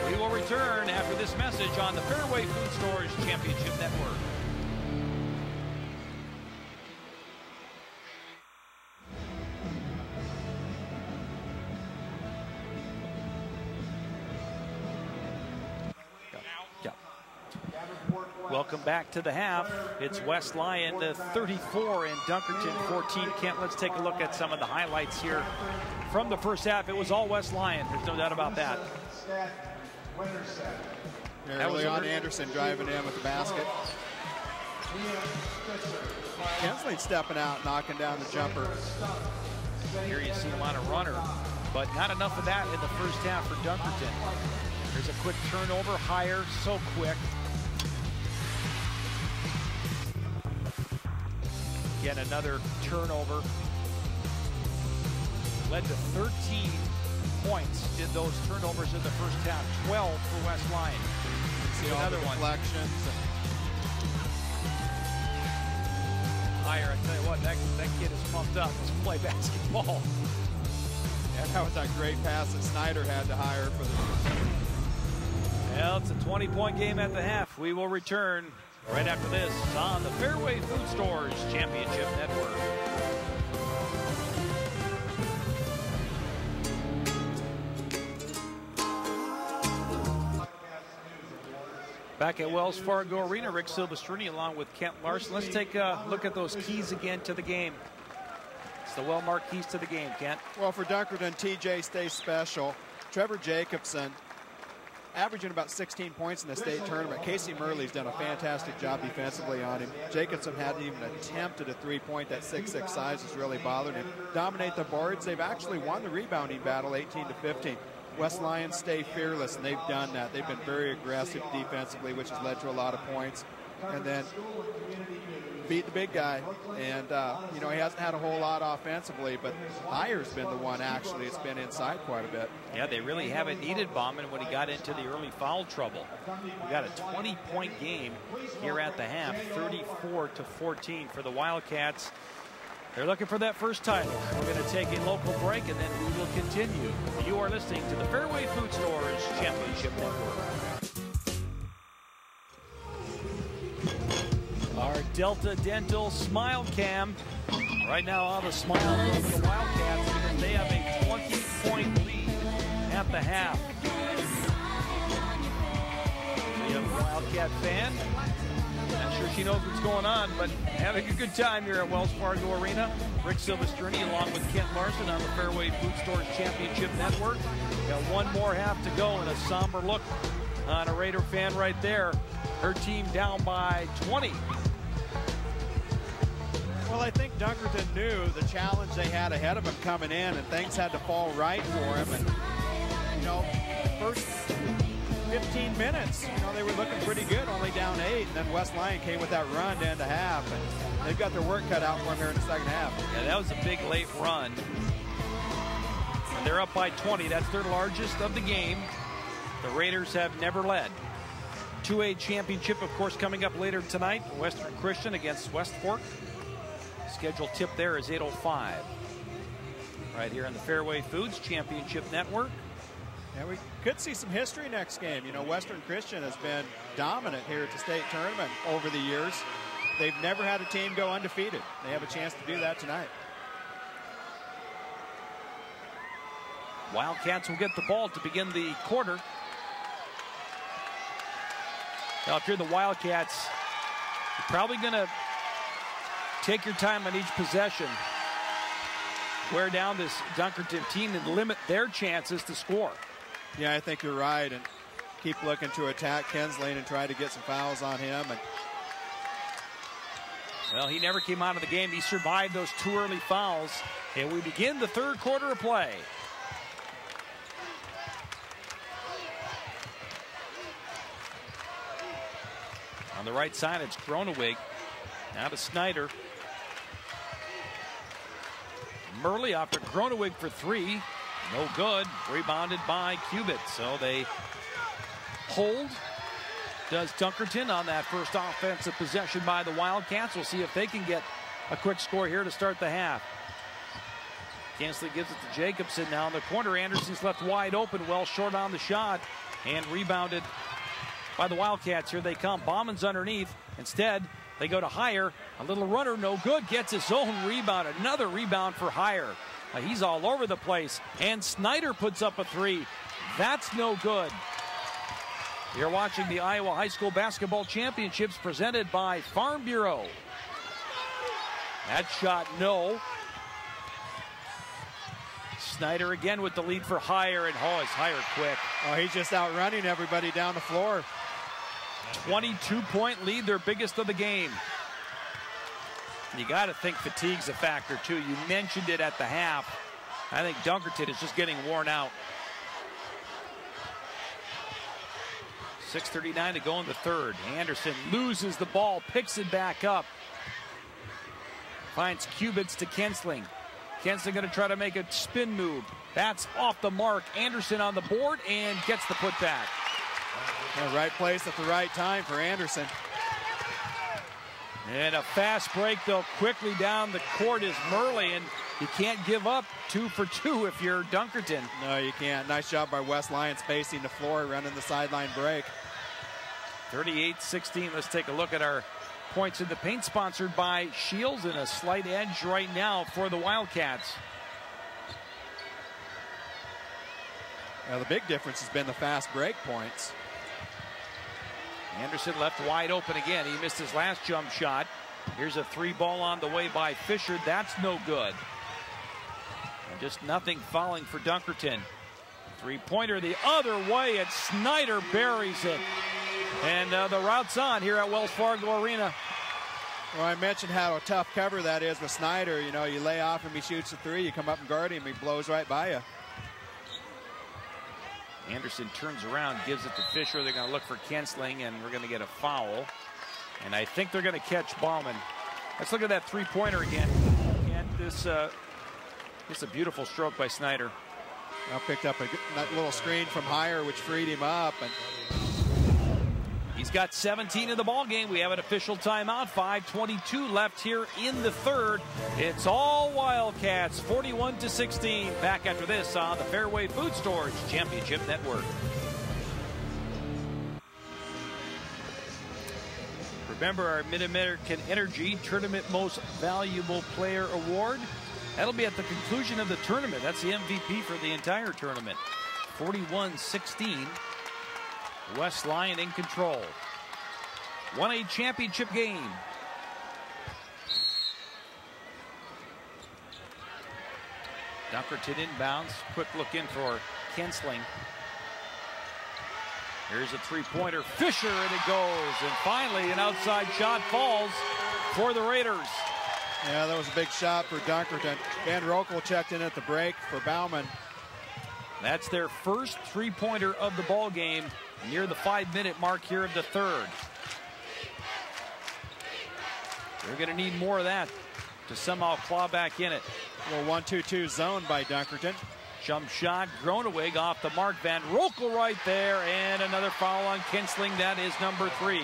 We will return after this message on the Fairway Food Stores Championship Network. Welcome back to the half. It's West Lyon 34 and Dunkerton 14. Kent, let's take a look at some of the highlights here from the first half. It was all West Lyon. There's no doubt about that. Early on, Anderson driving in with the basket. Kinsley stepping out, knocking down the jumper. Here you see him on a runner, but not enough of that in the first half for Dunkerton. There's a quick turnover, higher, so quick. Again, another turnover. Led to 13 points in those turnovers in the first half. 12 for West Lyon. See another one. Deflections. Higher, I tell you what, that kid is pumped up. Let's play basketball. Yeah, that was a great pass that Snyder had to hire for the... Well, it's a 20-point game at the half. We will return right after this on the Fairway Food Stores Championship Network. Back at Wells Fargo Arena, Rick Silvestrini along with Kent Larson. Let's take a look at those keys again to the game. It's the well-marked keys to the game, Kent. Well, for Dunkerton, TJ stays special. Trevor Jacobson averaging about 16 points in the state tournament. Casey Murley's done a fantastic job defensively on him. Jacobson hadn't even attempted a 3-point. That 6'6" size has really bothered him. Dominate the boards. They've actually won the rebounding battle 18-15. West Lyon stay fearless, and they've done that. They've been very aggressive defensively, which has led to a lot of points. And then beat the big guy. And, you know, he hasn't had a whole lot offensively, but Heyer's been the one, actually. It's been inside quite a bit. Yeah, they really haven't needed Bauman when he got into the early foul trouble. We got a 20-point game here at the half, 34-14 for the Wildcats. They're looking for that first title. We're going to take a local break, and then we will continue. You are listening to the Fairway Food Stores Championship Network. Our Delta Dental Smile Cam. Right now on the smile of the Wildcats because they have a 20-point lead at the half. So you have a Wildcat fan. Not sure she knows what's going on, but having a good time here at Wells Fargo Arena. Rick Silvestrini along with Kent Larson on the Fairway Food Stores Championship Network. Got one more half to go and a somber look on a Raider fan right there. Her team down by 20. Well, I think Dunkerton knew the challenge they had ahead of him coming in, and things had to fall right for him. And, you know, first 15 minutes, they were looking pretty good, only down 8, and then West Lyon came with that run to end the half, and they've got their work cut out for them here in the second half. Yeah, that was a big late run. And they're up by 20. That's their largest of the game. The Raiders have never led. 2A championship, of course, coming up later tonight. Western Christian against West Fork. Scheduled tip there is 8:05. Right here on the Fairway Foods Championship Network. Yeah, we could see some history next game. Western Christian has been dominant here at the state tournament over the years. They've never had a team go undefeated. They have a chance to do that tonight. Wildcats will get the ball to begin the quarter. Now, if you're the Wildcats, you're probably going to take your time on each possession, wear down this Dunkerton team, and limit their chances to score. Yeah, I think you're right, and keep looking to attack Kensling and try to get some fouls on him. And well, he never came out of the game. He survived those 2 early fouls, and we begin the third quarter of play. On the right side, it's Gronewig. Now to Snyder. Murley off to Gronewig for 3. No good. Rebounded by Cubitt. So they hold. Does Dunkerton on that first offensive possession by the Wildcats. We'll see if they can get a quick score here to start the half. Kansley gives it to Jacobson now in the corner. Anderson's left wide open, well short on the shot, and rebounded by the Wildcats. Here they come. Bauman's underneath. Instead, they go to Heyer. A little runner, no good. Gets his own rebound. Another rebound for Heyer. He's all over the place. And Snyder puts up a 3. That's no good. You're watching the Iowa High School Basketball Championships presented by Farm Bureau. That shot, no. Snyder again with the lead for Heyer, and is Heyer quick. Oh, he's just outrunning everybody down the floor. 22-point lead, their biggest of the game. You got to think fatigue's a factor, too. You mentioned it at the half. I think Dunkerton is just getting worn out. 6:39 to go in the third. Anderson loses the ball, picks it back up. Finds Cubits to Kensling. Kensling going to try to make a spin move. That's off the mark. Anderson on the board and gets the putback. Yeah, right place at the right time for Anderson. And a fast break, though, quickly down the court is Murley, and you can't give up 2 for 2 if you're Dunkerton. No, you can't. Nice job by West Lyon spacing the floor, running the sideline break. 38-16. Let's take a look at our points in the paint, sponsored by Shields, and a slight edge right now for the Wildcats. Now, the big difference has been the fast break points. Anderson left wide open again. He missed his last jump shot. Here's a 3 ball on the way by Fisher. That's no good. And just nothing falling for Dunkerton. 3-pointer the other way, and Snyder buries it. And the route's on here at Wells Fargo Arena. Well, I mentioned how a tough cover that is with Snyder. You lay off him, he shoots a 3. You come up and guard him, he blows right by you. Anderson turns around, gives it to Fisher. They're going to look for Kensling, and we're going to get a foul. And I think they're going to catch Bauman. Let's look at that 3-pointer again. And this is a beautiful stroke by Snyder. Now picked up that little screen from Heyer, which freed him up. And he's got 17 in the ball game. We have an official timeout. 5:22 left here in the third. It's all Wildcats, 41-16. Back after this on the Fairway Food Storage Championship Network. Remember our Mid-American Energy Tournament Most Valuable Player Award. That'll be at the conclusion of the tournament. That's the MVP for the entire tournament. 41-16. West Lyon in control. 1A championship game. Dunkerton inbounds. Quick look in for Kensling. Here's a 3-pointer. Fisher, and it goes. And finally, an outside shot falls for the Raiders. Yeah, that was a big shot for Dunkerton. Van Rokel checked in at the break for Bauman. That's their first 3-pointer of the ball game. near the 5-minute mark here in the third. They're going to need more of that to somehow claw back in it. A little 1-2-2 zone by Dunkerton. Jump shot, Groeneweg off the mark. Van Rokel right there, and another foul on Kinsling. That is number 3.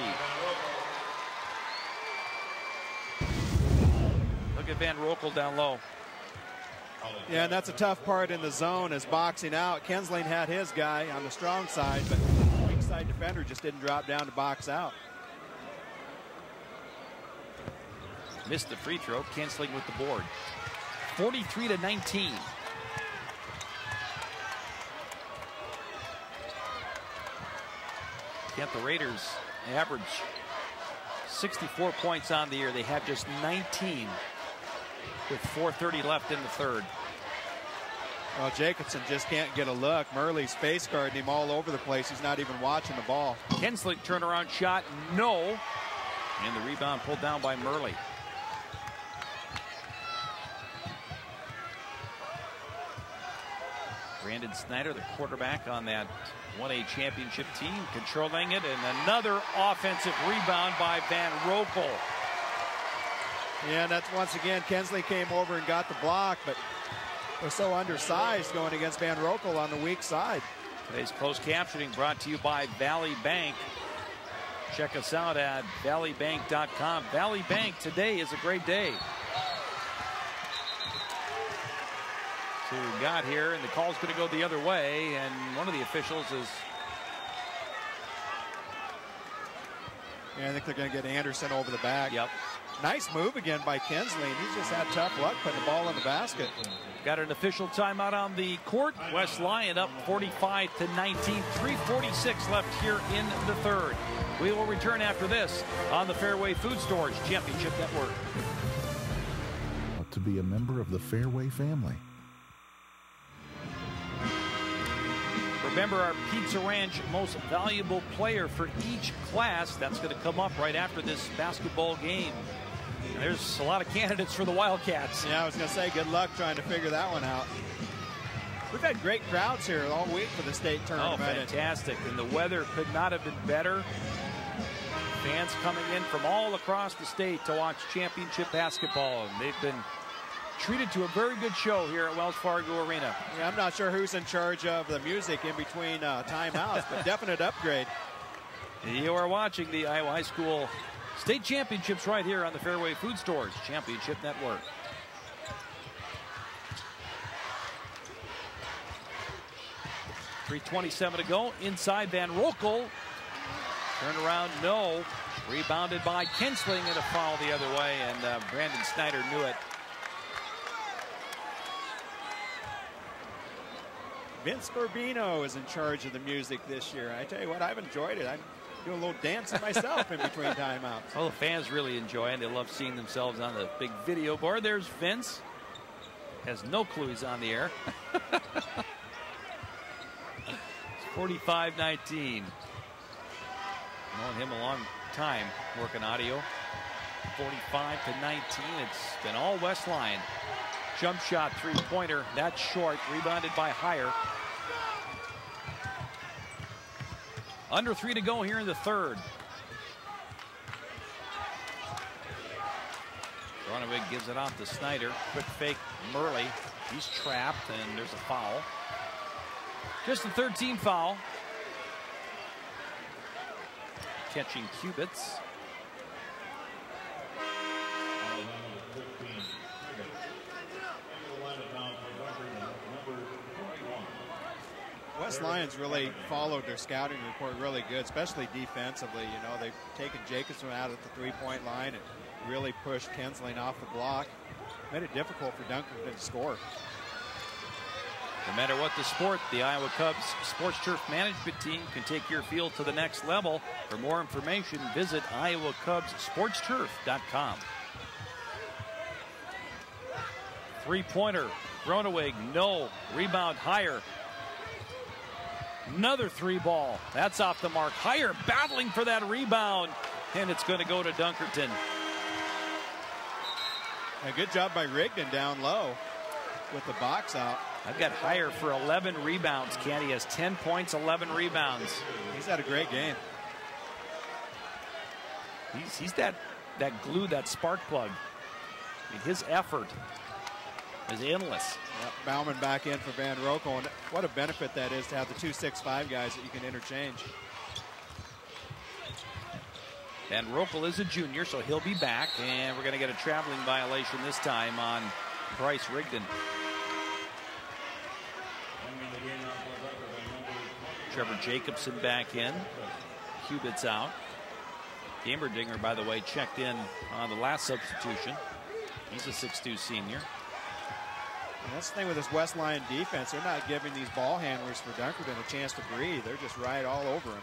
Look at Van Rokel down low. Yeah, and that's a tough part in the zone is boxing out. Kinsling had his guy on the strong side, but the weak side defender just didn't drop down to box out. Missed the free throw. Kinsling with the board. 43-19. Can't the Raiders average 64 points on the year? They have just 19 with 4:30 left in the third. Well, Jacobson just can't get a look. Murley's face guarding him all over the place. He's not even watching the ball. Kinsling turnaround shot, no. And the rebound pulled down by Murley. Brandon Snyder, the quarterback on that 1A championship team, controlling it, and another offensive rebound by Van Rokel. Yeah, and that's once again, Kinsling came over and got the block, but was so undersized going against Van Rokel on the weak side. Today's closed captioning brought to you by Valley Bank. Check us out at valleybank.com. Valley Bank, today is a great day. So we got here, and the call's going to go the other way, and one of the officials is... Yeah, I think they're going to get Anderson over the back. Yep. Nice move again by Kinsling. He's just had tough luck putting the ball in the basket. Got an official timeout on the court. West Lyon up 45-19. 3:46 left here in the third. We will return after this on the Fairway Food Stores Championship Network. To be a member of the Fairway family. Remember our Pizza Ranch most valuable player for each class. That's going to come up right after this basketball game. There's a lot of candidates for the Wildcats. Yeah, I was going to say good luck trying to figure that one out. We've had great crowds here all week for the state tournament. Oh, fantastic. And the weather could not have been better. Fans coming in from all across the state to watch championship basketball. And they've been treated to a very good show here at Wells Fargo Arena. Yeah, I'm not sure who's in charge of the music in between timeouts, but definite upgrade. You are watching the Iowa High School State Championships right here on the Fairway Food Stores Championship Network. .327 to go. Inside Van Rokel. Turn around, no. Rebounded by Kinsling, and a foul the other way, and Brandon Snyder knew it. Vince Corbino is in charge of the music this year. I tell you what, I've enjoyed it. I'm doing a little dancing myself in between timeouts. Well, the fans really enjoy it. They love seeing themselves on the big video board. There's Vince. Has no clue he's on the air. It's 45-19. Known him a long time working audio. 45-19. It's been all West Lyon. Jump shot, three-pointer. That's short. Rebounded by Heyer. Under 3 to go here in the third. Groeneweg gives it off to Snyder. Quick fake, Murley. He's trapped, and there's a foul. Just the 13th foul. Catching Cubits. West Lyon's really followed their scouting report really good, especially defensively. You know, they've taken Jacobson out at the three-point line and really pushed Kinsling off the block. Made it difficult for Dunkerton to score. No matter what the sport, the Iowa Cubs Sports Turf Management Team can take your field to the next level. For more information, visit iowacubsportsturf.com. Three-pointer, Groeneweg, no. Rebound, Heyer. Another three ball. That's off the mark. Heyer battling for that rebound, and it's going to go to Dunkerton. A good job by Rigdon down low with the box out. I've got Higher for 11 rebounds. Ken, he has 10 points, 11 rebounds. He's had a great game. He's that glue, that spark plug. I mean, his effort is endless. Yep, Bauman back in for Van Rokel, and what a benefit that is to have the 2-6-5 guys that you can interchange. Van Rokel is a junior, so he'll be back, and we're going to get a traveling violation this time on Bryce Rigdon. Trevor Jacobson back in. Hubit's out. Gamerdinger, by the way, checked in on the last substitution. He's a 6'2 senior. And that's the thing with this West Lyon defense. They're not giving these ball handlers for Dunkerton a chance to breathe. They're just right all over him.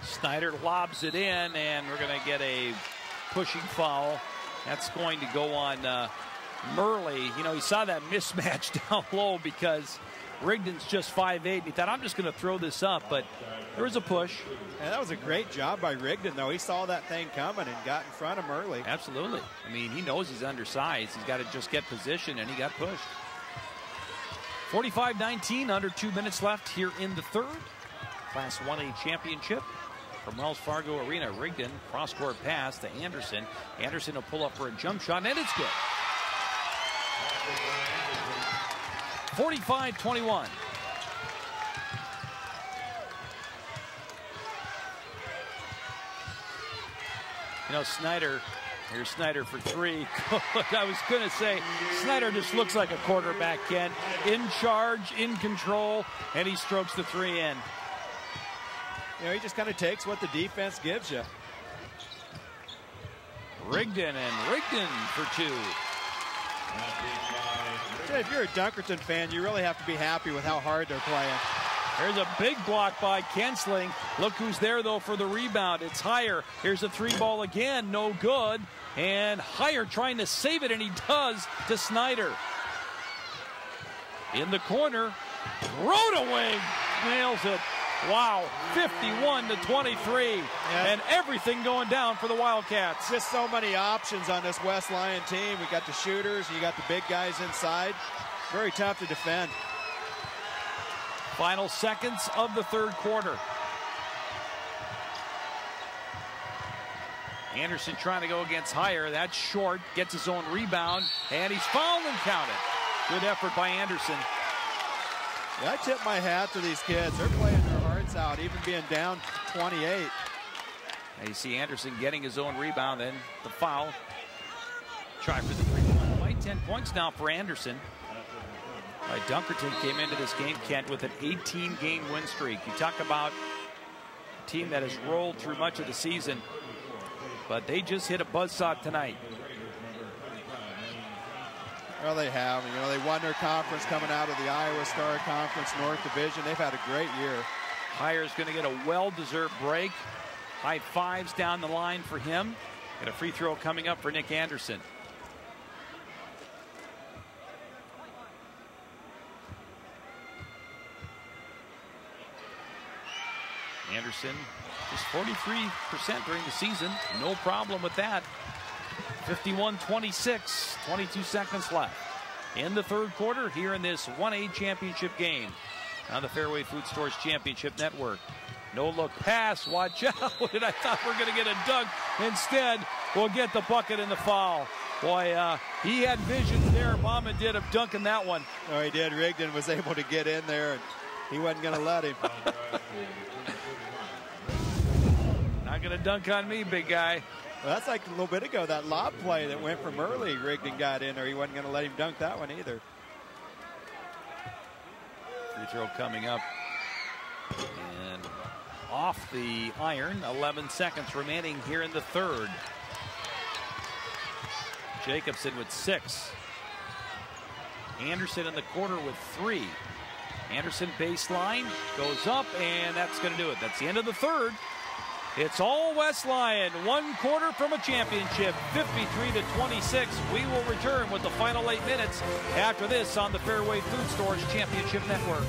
Snyder lobs it in, and we're going to get a pushing foul. That's going to go on Murley. You know, he saw that mismatch down low because Rigdon's just 5'8". He thought, I'm just going to throw this up, but there was a push. And that was a great job by Rigdon, though. He saw that thing coming and got in front of Murley. Absolutely. I mean, he knows he's undersized. He's got to just get position, and he got pushed. 45-19, under 2 minutes left here in the third. Class 1A championship from Wells Fargo Arena. Rigdon, cross-court pass to Anderson. Anderson will pull up for a jump shot, and it's good. 45-21. You know, Snyder, here's Snyder for three. I was going to say, Snyder just looks like a quarterback, Ken. In charge, in control, and he strokes the three in. You know, he just kind of takes what the defense gives you. Rigdon, and Rigdon for two. If you're a Dunkerton fan, you really have to be happy with how hard they're playing. There's a big block by Kensling. Look who's there, though, for the rebound. It's Higher. Here's a three ball again. No good. And Higher trying to save it, and he does to Snyder. In the corner. Rodaway nails it. Wow, 51-23. And everything going down for the Wildcats. Just so many options on this West Lyon team. We got the shooters, you got the big guys inside. Very tough to defend. Final seconds of the third quarter. Anderson trying to go against Higher. That's short, gets his own rebound, and he's fouled and counted. Good effort by Anderson. Yeah, I tip my hat to these kids. They're playing their hearts out, even being down 28. Now you see Anderson getting his own rebound, and the foul. Try for the three-point play. 10 points now for Anderson. Dunkerton came into this game, Kent, with an 18-game win streak. You talk about a team that has rolled through much of the season, but they just hit a buzzsaw tonight. Well, they have. You know, they won their conference coming out of the Iowa Star Conference North Division. They've had a great year. Higher's going to get a well-deserved break. High fives down the line for him. And a free throw coming up for Nick Anderson. Anderson just 43% during the season. No problem with that. 51-26, 22 seconds left in the third quarter here in this 1A championship game on the Fairway Food Stores Championship Network. No look pass, watch out. And I thought we were going to get a dunk. Instead, we'll get the bucket and the foul. Boy, he had visions there, Bauman did, of dunking that one. Oh, he did. Rigdon was able to get in there, and he wasn't going to let him. Not going to dunk on me, big guy. Well, that's like a little bit ago, that lob play that went from early. Rigdon got in there. He wasn't going to let him dunk that one either. Free throw coming up. And off the iron. 11 seconds remaining here in the third. Jacobson with 6. Anderson in the corner with 3. Anderson baseline goes up, and that's going to do it. That's the end of the third. It's all West Lyon, 1 quarter from a championship, 53-26. We will return with the final 8 minutes after this on the Fairway Food Stores Championship Network.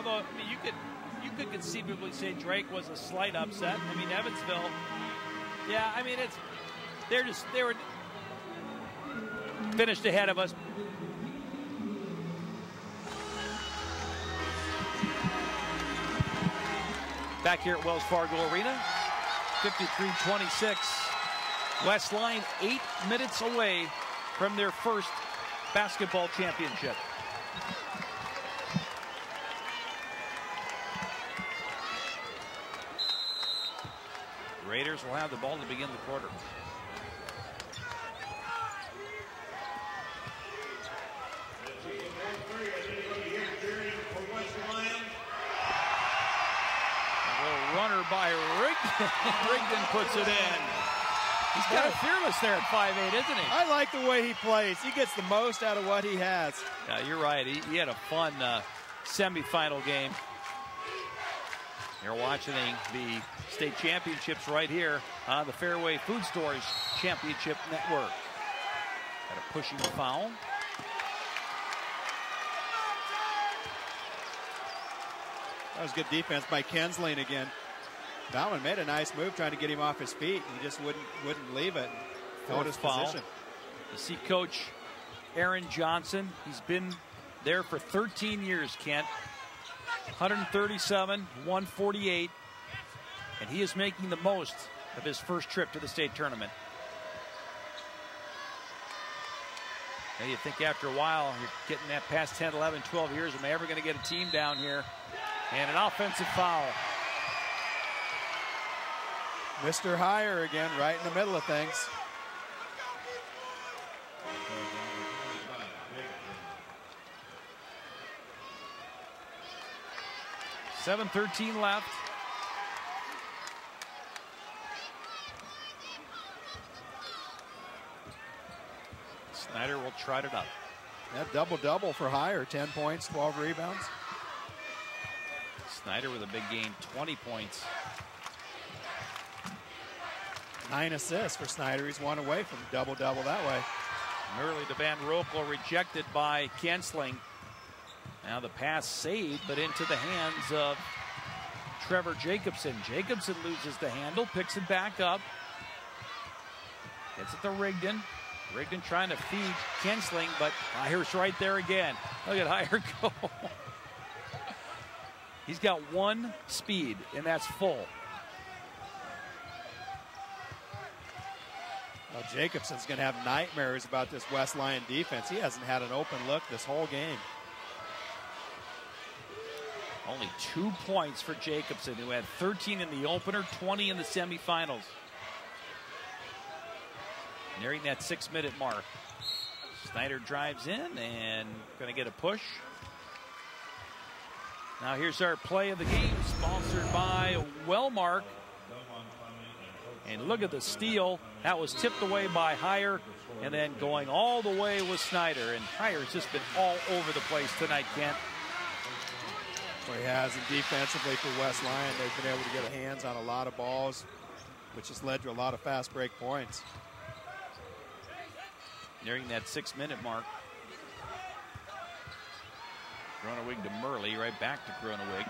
Although, I mean, you could conceivably say Drake was a slight upset. I mean, Evansville, yeah, I mean, they were finished ahead of us. Back here at Wells Fargo Arena, 53-26. West Lyon 8 minutes away from their first basketball championship. Raiders will have the ball to begin the quarter. Runner by Rigdon. Rigdon puts it in. He's kind of fearless there at 5'8", isn't he? I like the way he plays. He gets the most out of what he has. Yeah, you're right. He had a fun semifinal game. You're watching the state championships right here on the Fairway Food Stores Championship Network. Got a pushing foul. That was good defense by Kensling again. Bauman made a nice move trying to get him off his feet. He just wouldn't leave it. Held his position. You see Coach Aaron Johnson. He's been there for 13 years, Kent. 137, 148. And he is making the most of his first trip to the state tournament. Now you think after a while, you're getting that past 10, 11, 12 years, am I ever going to get a team down here? And an offensive foul. Mr. Higher again, right in the middle of things. $7:13 left. Snyder will trot it up. That double-double for Higher, 10 points, 12 rebounds. Snyder with a big gain, 20 points. 9 assists for Snyder. He's one away from double-double that way. Early to Van Rokel, rejected by Kensling. Now the pass saved, but into the hands of Trevor Jacobson. Jacobson loses the handle, picks it back up. Gets it to Rigdon. Rigdon trying to feed Kensling, but Higher's right there again. Look at Higher go. He's got one speed, and that's full. Well, Jacobson's going to have nightmares about this West Lyon defense. He hasn't had an open look this whole game. Only 2 points for Jacobson, who had 13 in the opener, 20 in the semifinals. Nearing that 6-minute mark. Snyder drives in and going to get a push. Now here's our play of the game, sponsored by Wellmark. And look at the steal. That was tipped away by Higher, and then going all the way with Snyder. And Higher's just been all over the place tonight, Kent. Well, he has, and defensively for West Lyon, they've been able to get hands on a lot of balls, which has led to a lot of fast break points. Nearing that 6-minute mark. Gronewig to Murley, right back to Gronewig.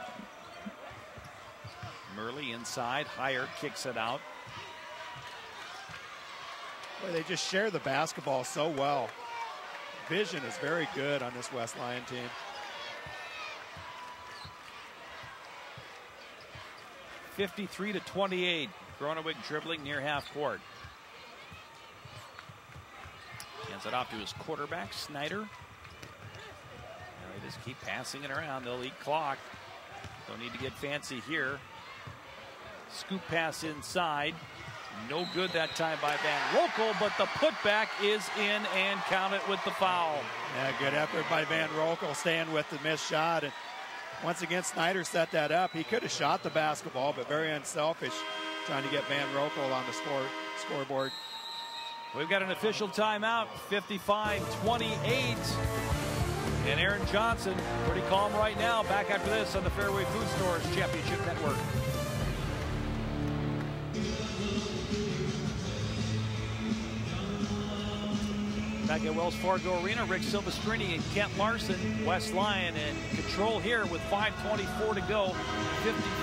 Murley inside, Higher kicks it out. Boy, they just share the basketball so well. Vision is very good on this West Lyon team. (53-28). Gronewig dribbling near half court. Hands it off to his quarterback, Snyder. They just keep passing it around. They'll eat clock. Don't need to get fancy here. Scoop pass inside. No good that time by Van Rokel, but the putback is in and count it with the foul. Yeah, good effort by Van Rokel, staying with the missed shot. And once again, Snyder set that up. He could have shot the basketball, but very unselfish, trying to get Van Rokel on the scoreboard. We've got an official timeout, 55-28. And Aaron Johnson, pretty calm right now. Back after this on the Fairway Food Stores Championship Network. Back at Wells Fargo Arena, Rick Silvestrini and Kent Larson. West Lyon in control here with 5:24 to go,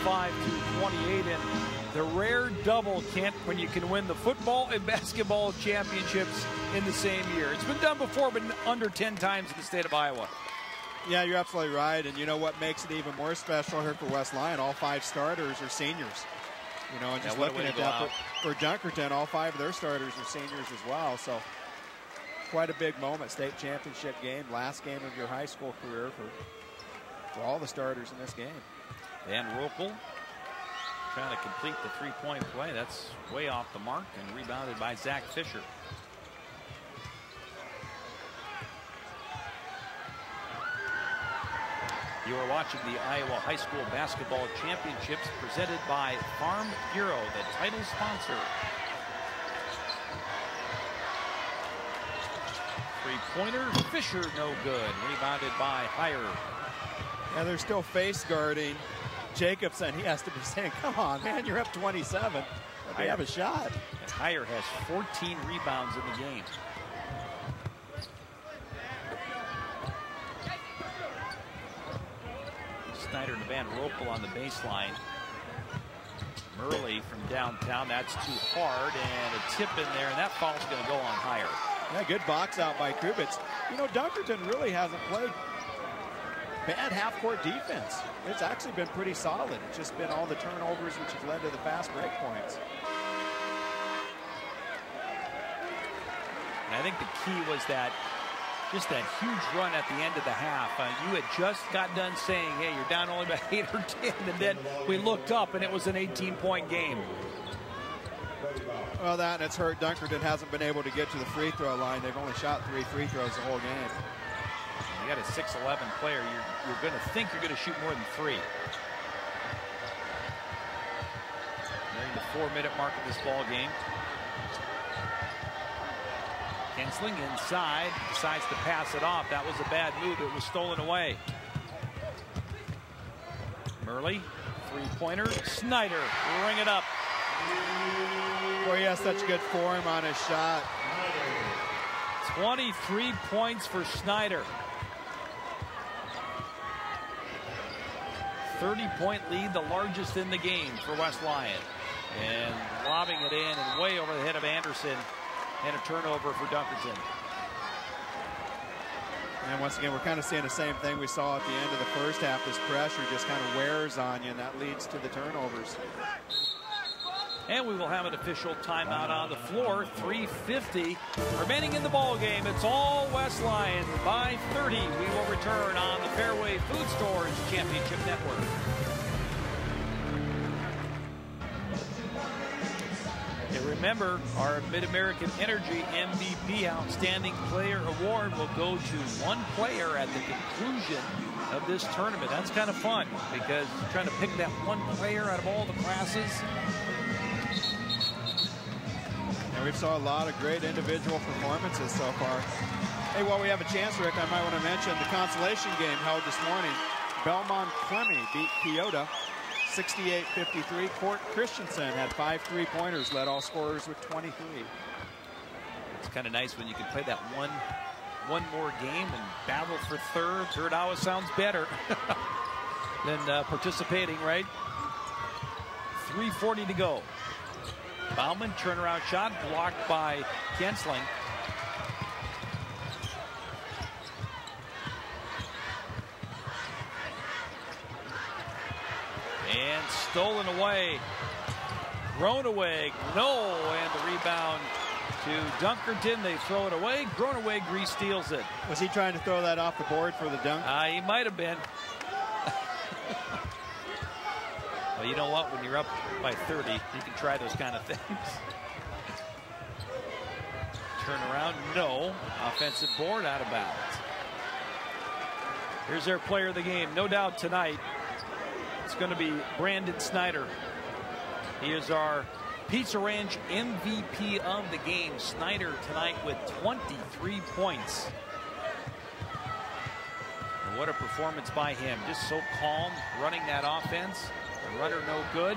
55-28. And the rare double, Kent, when you can win the football and basketball championships in the same year. It's been done before, but under 10 times in the state of Iowa. Yeah, you're absolutely right. And you know what makes it even more special here for West Lyon? All 5 starters are seniors. You know, and just looking at that for Dunkerton, all 5 of their starters are seniors as well. So quite a big moment, state championship game, last game of your high school career for all the starters in this game. Van Roepel trying to complete the three-point play. That's way off the mark and rebounded by Zach Fisher. You are watching the Iowa High School Basketball Championships presented by Farm Bureau, the title sponsor. Three-pointer, Fisher no good. Rebounded by Heyer. Yeah, they're still face guarding Jacobson. He has to be saying, come on, man, you're up 27. They have a shot. And Heyer has 14 rebounds in the game. Snyder to Van Roepel on the baseline. Murley from downtown. That's too hard, and a tip in there, and that foul's going to go on Heyer. Yeah, good box out by Kubitz. You know, Dunkerton really hasn't played bad half-court defense. It's actually been pretty solid. It's just been all the turnovers which have led to the fast break points. And I think the key was that just that huge run at the end of the half. You had just got done saying, hey, you're down only by 8 or 10, and then we looked up and it was an 18-point game. Well, that and it's hurt. Dunkerton hasn't been able to get to the free throw line. They've only shot 3 free throws the whole game. You got a 6'11" player. You're going to think you're going to shoot more than 3. Nearing the 4-minute mark of this ball game. Kinsling inside, decides to pass it off. That was a bad move. It was stolen away. Murley, three-pointer. Snyder, ring it up. Boy, he has such good form on his shot. 23 points for Snyder. 30-point lead, the largest in the game for West Lyon. And lobbing it in and way over the head of Anderson. And a turnover for Dunkerton. And once again, we're kind of seeing the same thing we saw at the end of the first half. This pressure just kind of wears on you, and that leads to the turnovers. And we will have an official timeout on the floor. 3:50 remaining in the ball game. It's all West Lyon by 30. We will return on the Fairway Food Stores Championship Network. And remember, our Mid-American Energy MVP Outstanding Player Award will go to one player at the conclusion of this tournament. That's kind of fun because you're trying to pick that one player out of all the classes. And we've saw a lot of great individual performances so far. Hey, while we have a chance, Rick, I might want to mention the consolation game held this morning. Belmont Clemmy beat Keota 68-53. Court Christensen had 5 3-pointers, led all scorers with 23. It's kind of nice when you can play that one more game and battle for third. Third always sounds better than participating, right? 3:40 to go. Bauman, turnaround shot, blocked by Kinsling. And stolen away. Groeneweg, no, and the rebound to Dunkerton. They throw it away. Groeneweg steals it. Was he trying to throw that off the board for the dunk? He might have been. Well, you know what? When you're up by 30, you can try those kind of things. Turn around, no. Offensive board, out of bounds. Here's their player of the game. No doubt tonight, it's going to be Brandon Snyder. He is our Pizza Ranch MVP of the game. Snyder tonight with 23 points. And what a performance by him. Just so calm, running that offense. The runner no good.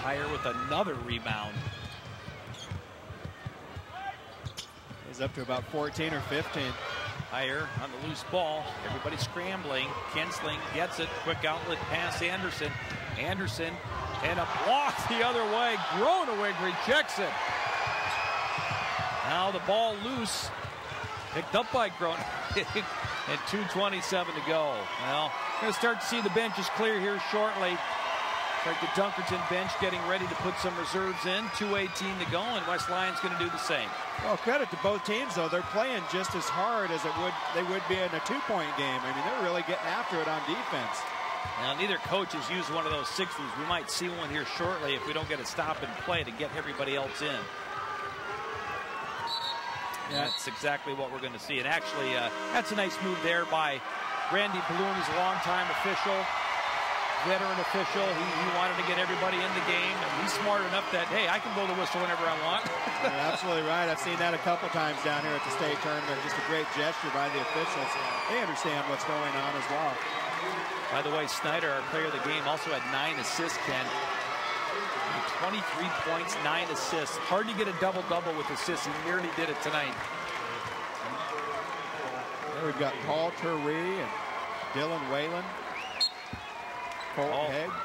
Heyer with another rebound. He's up to about 14 or 15. Higher on the loose ball. Everybody scrambling. Kinsling gets it. Quick outlet pass. Anderson. Anderson. And a block the other way. Gronewig rejects it. Now the ball loose. Picked up by Gronewig. And 2:27 to go. Well, we're going to start to see the benches clear here shortly. Like the Dunkerton bench getting ready to put some reserves in. 2:18 to go, and West Lyon's going to do the same. Well, credit to both teams, though. They're playing just as hard as they would be in a two-point game. I mean, they're really getting after it on defense. Now, neither coach has used one of those 60s. We might see one here shortly if we don't get a stop and play to get everybody else in. Yeah. That's exactly what we're going to see. And actually, that's a nice move there by Randy Bloom. He's a longtime official. Veteran official. He wanted to get everybody in the game, and he's smart enough that, hey, I can blow the whistle whenever I want. You're absolutely right. I've seen that a couple times down here at the state tournament. Just a great gesture by the officials. They understand what's going on as well. By the way, Snyder, our player of the game, also had 9 assists, Ken. 23 points, 9 assists. Hard to get a double-double with assists. He nearly did it tonight. There we've got Paul Turwee and Dylan Whalen.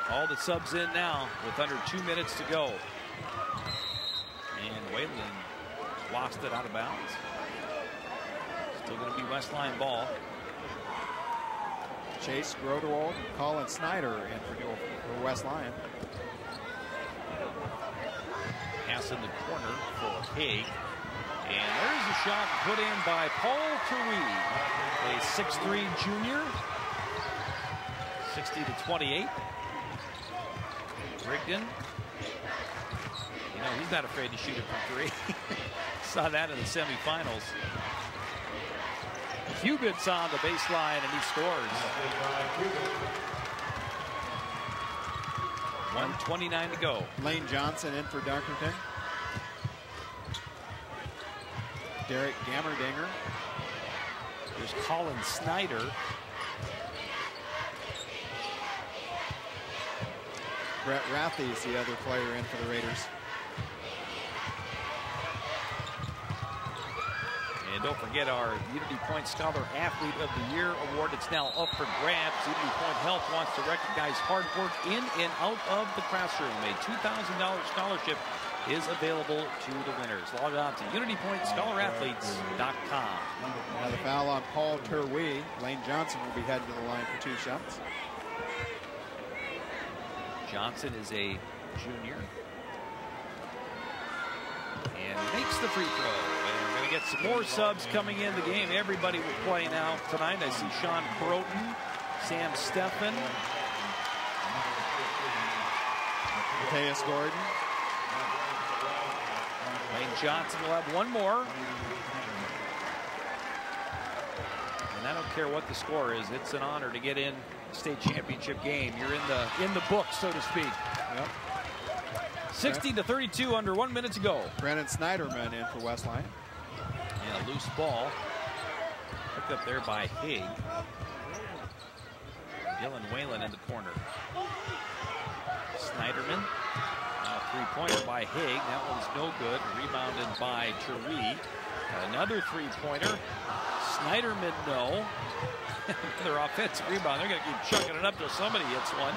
All the subs in now with under 2 minutes to go. And Whalen lost it out of bounds. Still going to be West Lyon ball. Chase Grodewald and Colin Snyder in for West Lyon. Pass in the corner for Haig. And there's a shot put in by Paul Turwee, a 6'3" junior. 60-28. Rigdon. You know, he's not afraid to shoot it from 3. Saw that in the semifinals. Hubit's on the baseline and he scores. 1:29 to go. Lane Johnson in for Dunkerton. Derek Gammerdinger. There's Colin Snyder. Brett Rathie is the other player in for the Raiders. And don't forget our Unity Point Scholar Athlete of the Year award. It's now up for grabs. Unity Point Health wants to recognize hard work in and out of the classroom. A $2,000 scholarship is available to the winners. Log on to unitypointscholarathletes.com. Now the foul on Paul Turwee. Lane Johnson will be heading to the line for 2 shots. Johnson is a junior. And makes the free throw. And we're going to get some more subs coming in the game. Everybody will play now tonight. I see Sean Croton, Sam Steffen, Mateus Gordon. Lane Johnson will have one more. And I don't care what the score is. It's an honor to get in the state championship game. You're in the book, so to speak. Yep. 60-32 under 1 minute to go. Brennan Snyderman in for West Lyon. And a loose ball. Picked up there by Haig. Dylan Whalen in the corner. Snyderman. Now three-pointer by Haig. That one's no good. Rebounded by Turwee. Another three-pointer. Snyderman, no. Another offensive rebound. They're going to keep chucking it up till somebody hits one.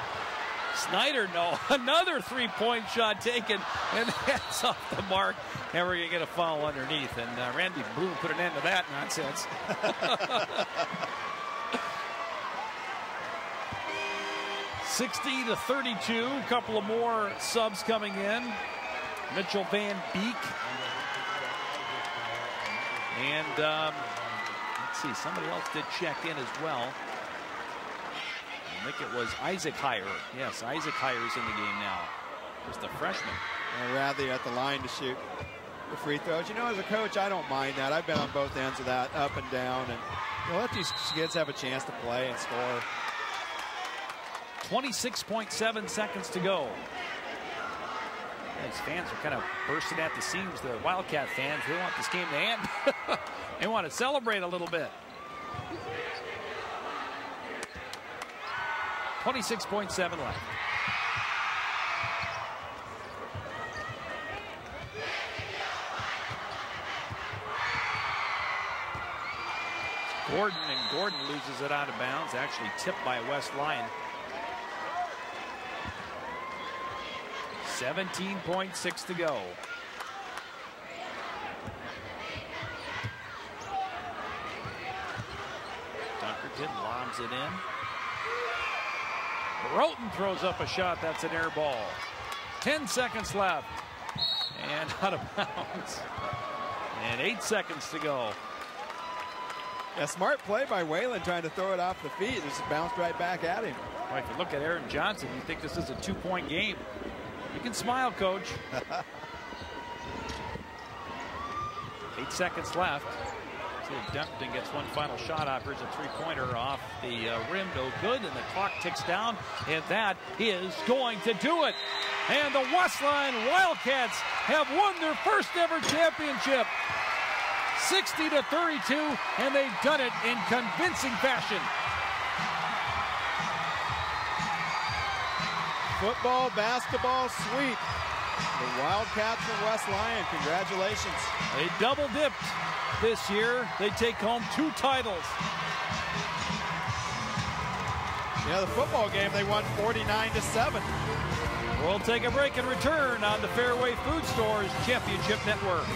Snyder, no. Another three-point shot taken, and that's off the mark. And we're going to get a foul underneath. And Randy Bloom put an end to that nonsense. 60-32. A couple of more subs coming in. Mitchell Van Beek. And let's see, somebody else did check in as well. I think it was Isaac Heyer. Yes, Isaac Heyer's in the game now. Just a freshman. Rathie at the line to shoot the free throws. You know, as a coach, I don't mind that. I've been on both ends of that, up and down. And let these kids have a chance to play and score. 26.7 seconds to go. These fans are kind of bursting at the seams. The Wildcat fans, they want this game to end. They want to celebrate a little bit. 26.7 left. Gordon, and Gordon loses it out of bounds, actually tipped by West Lyon. 17.6 to go. Dunkerton lobs it in. Broughton throws up a shot. That's an air ball. 10 seconds left. And out of bounds. And 8 seconds to go. A smart play by Whalen trying to throw it off the feet. It just bounced right back at him. Well, if you look at Aaron Johnson, you think this is a 2-point game. You can smile, Coach. 8 seconds left. See if Dunkerton gets one final shot off. Here's a three-pointer off the rim. No good, and the clock ticks down, and that is going to do it. And the Westline Wildcats have won their first ever championship. 60-32, and they've done it in convincing fashion. Football, basketball, sweep. The Wildcats from West Lyon, congratulations. They double-dipped this year. They take home 2 titles. Yeah, the football game, they won 49-7. We'll take a break and return on the Fairway Food Stores Championship Network.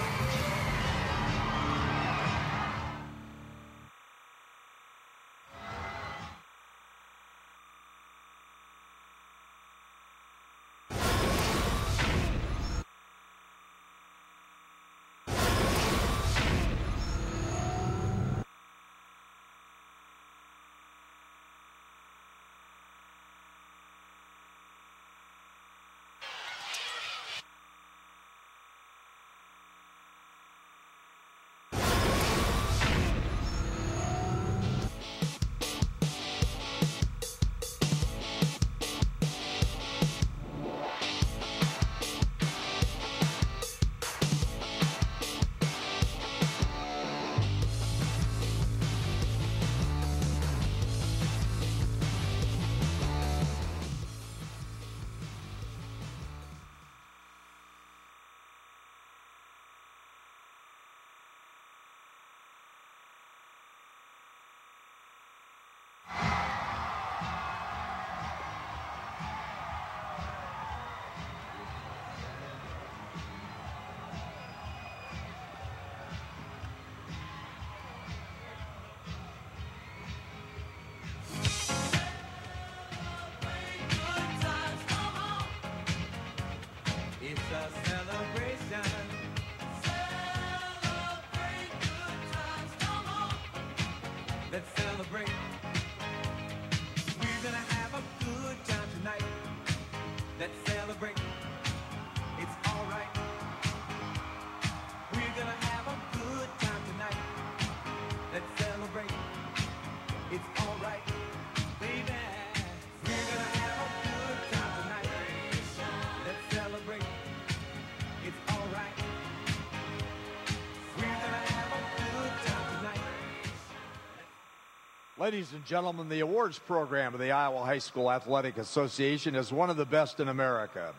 Ladies and gentlemen, the awards program of the Iowa High School Athletic Association is one of the best in America.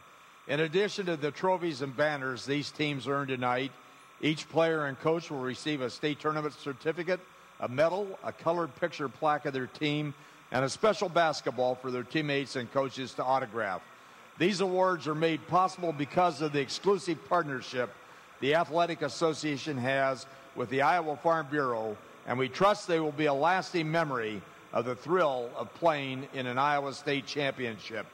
In addition to the trophies and banners these teams earn tonight, each player and coach will receive a state tournament certificate, a medal, a colored picture plaque of their team, and a special basketball for their teammates and coaches to autograph. These awards are made possible because of the exclusive partnership the Athletic Association has with the Iowa Farm Bureau, and we trust they will be a lasting memory of the thrill of playing in an Iowa State championship.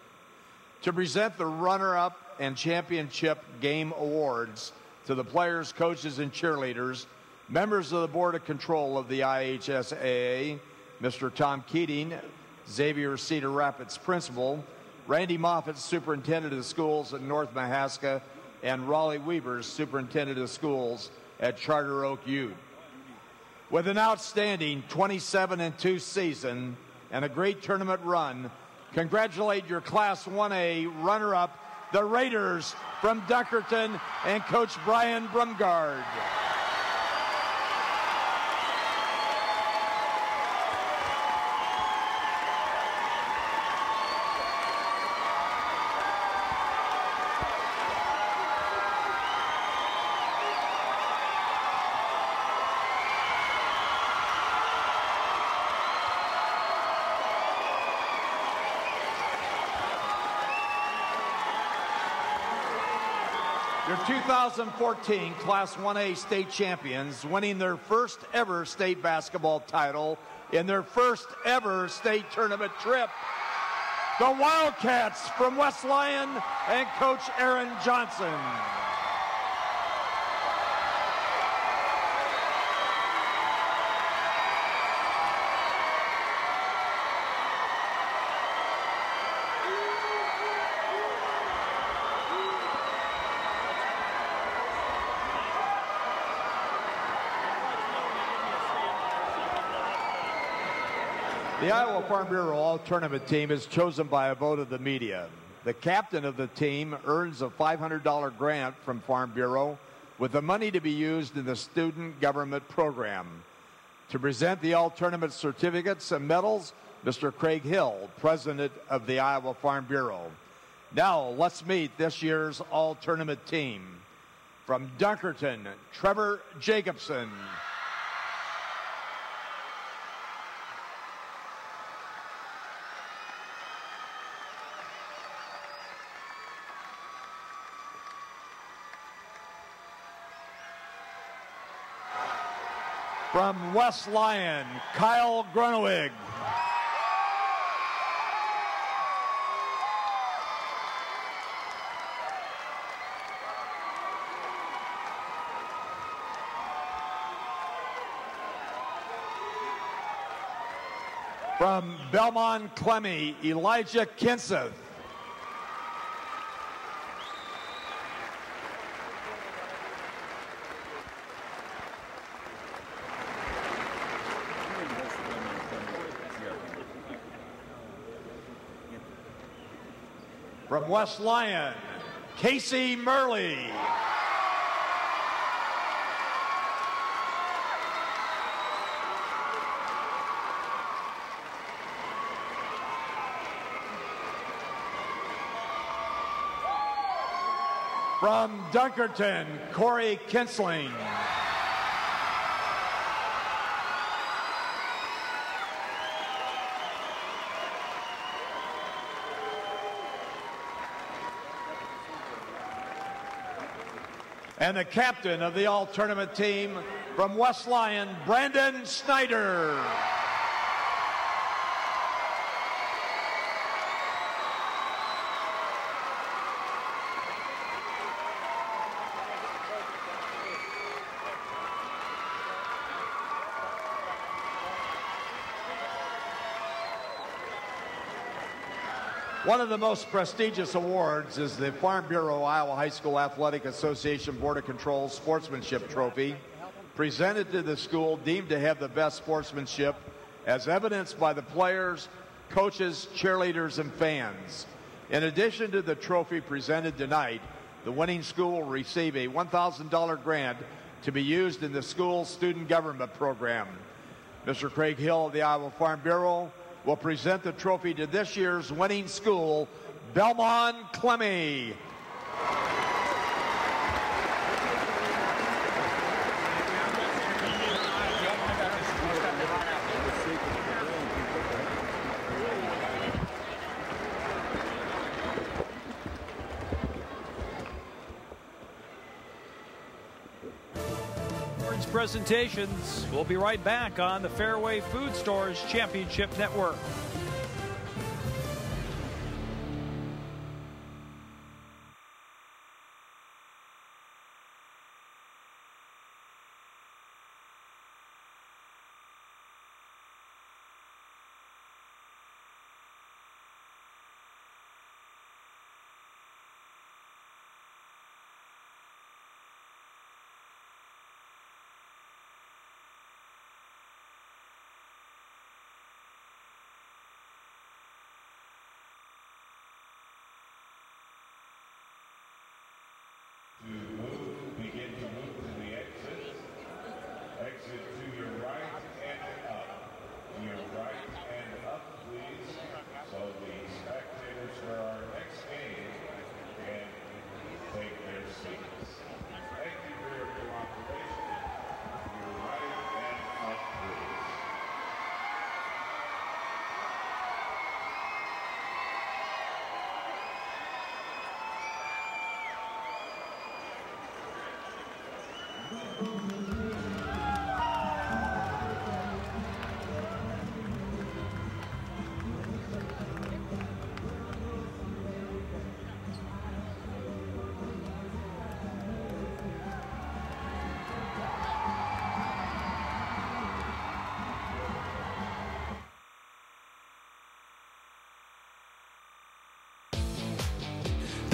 To present the runner-up and championship game awards to the players, coaches, and cheerleaders, members of the Board of Control of the IHSAA, Mr. Tom Keating, Xavier Cedar Rapids Principal, Randy Moffitt, Superintendent of Schools at North Mahaska, and Raleigh Weavers, Superintendent of Schools at Charter Oak Ute. With an outstanding 27-2 season and a great tournament run, congratulate your Class 1A runner-up, the Raiders from Dunkerton, and Coach Brian Brumgard. Your 2014 Class 1A state champions, winning their first ever state basketball title in their first ever state tournament trip. The Wildcats from West Lyon and Coach Aaron Johnson. The Iowa Farm Bureau All-Tournament team is chosen by a vote of the media. The captain of the team earns a $500 grant from Farm Bureau with the money to be used in the student government program. To present the All-Tournament certificates and medals, Mr. Craig Hill, president of the Iowa Farm Bureau. Now, let's meet this year's All-Tournament team. From Dunkerton, Trevor Jacobson. From West Lyon, Kyle Grunewig. From Belmont Clemmy, Elijah Kinseth. From West Lyon, Casey Murley. From Dunkerton, Corey Kinsling. And the captain of the all-tournament team from West Lyon, Brandon Snyder. One of the most prestigious awards is the Farm Bureau Iowa High School Athletic Association Board of Control Sportsmanship Trophy, presented to the school deemed to have the best sportsmanship as evidenced by the players, coaches, cheerleaders, and fans. In addition to the trophy presented tonight, the winning school will receive a $1,000 grant to be used in the school's student government program. Mr. Craig Hill of the Iowa Farm Bureau will present the trophy to this year's winning school, Belmont Clemmy. Presentations. We'll be right back on the Fairway Food Stores Championship Network.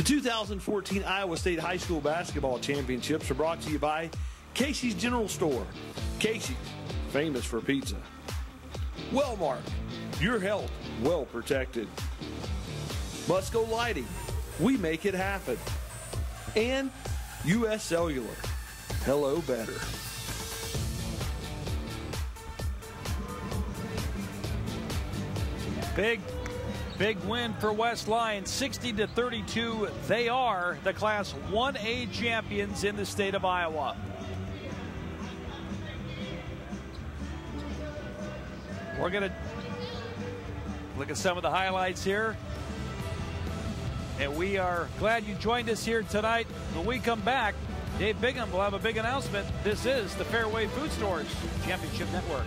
The 2014 Iowa State High School Basketball Championships are brought to you by Casey's General Store. Casey's, famous for pizza. Wellmark, your health well protected. Musco Lighting, we make it happen. And U.S. Cellular, hello better. Big win for West Lyon, 60-32. They are the Class 1A champions in the state of Iowa. We're going to look at some of the highlights here. And we are glad you joined us here tonight. When we come back, Dave Bingham will have a big announcement. This is the Fairway Food Stores Championship Network.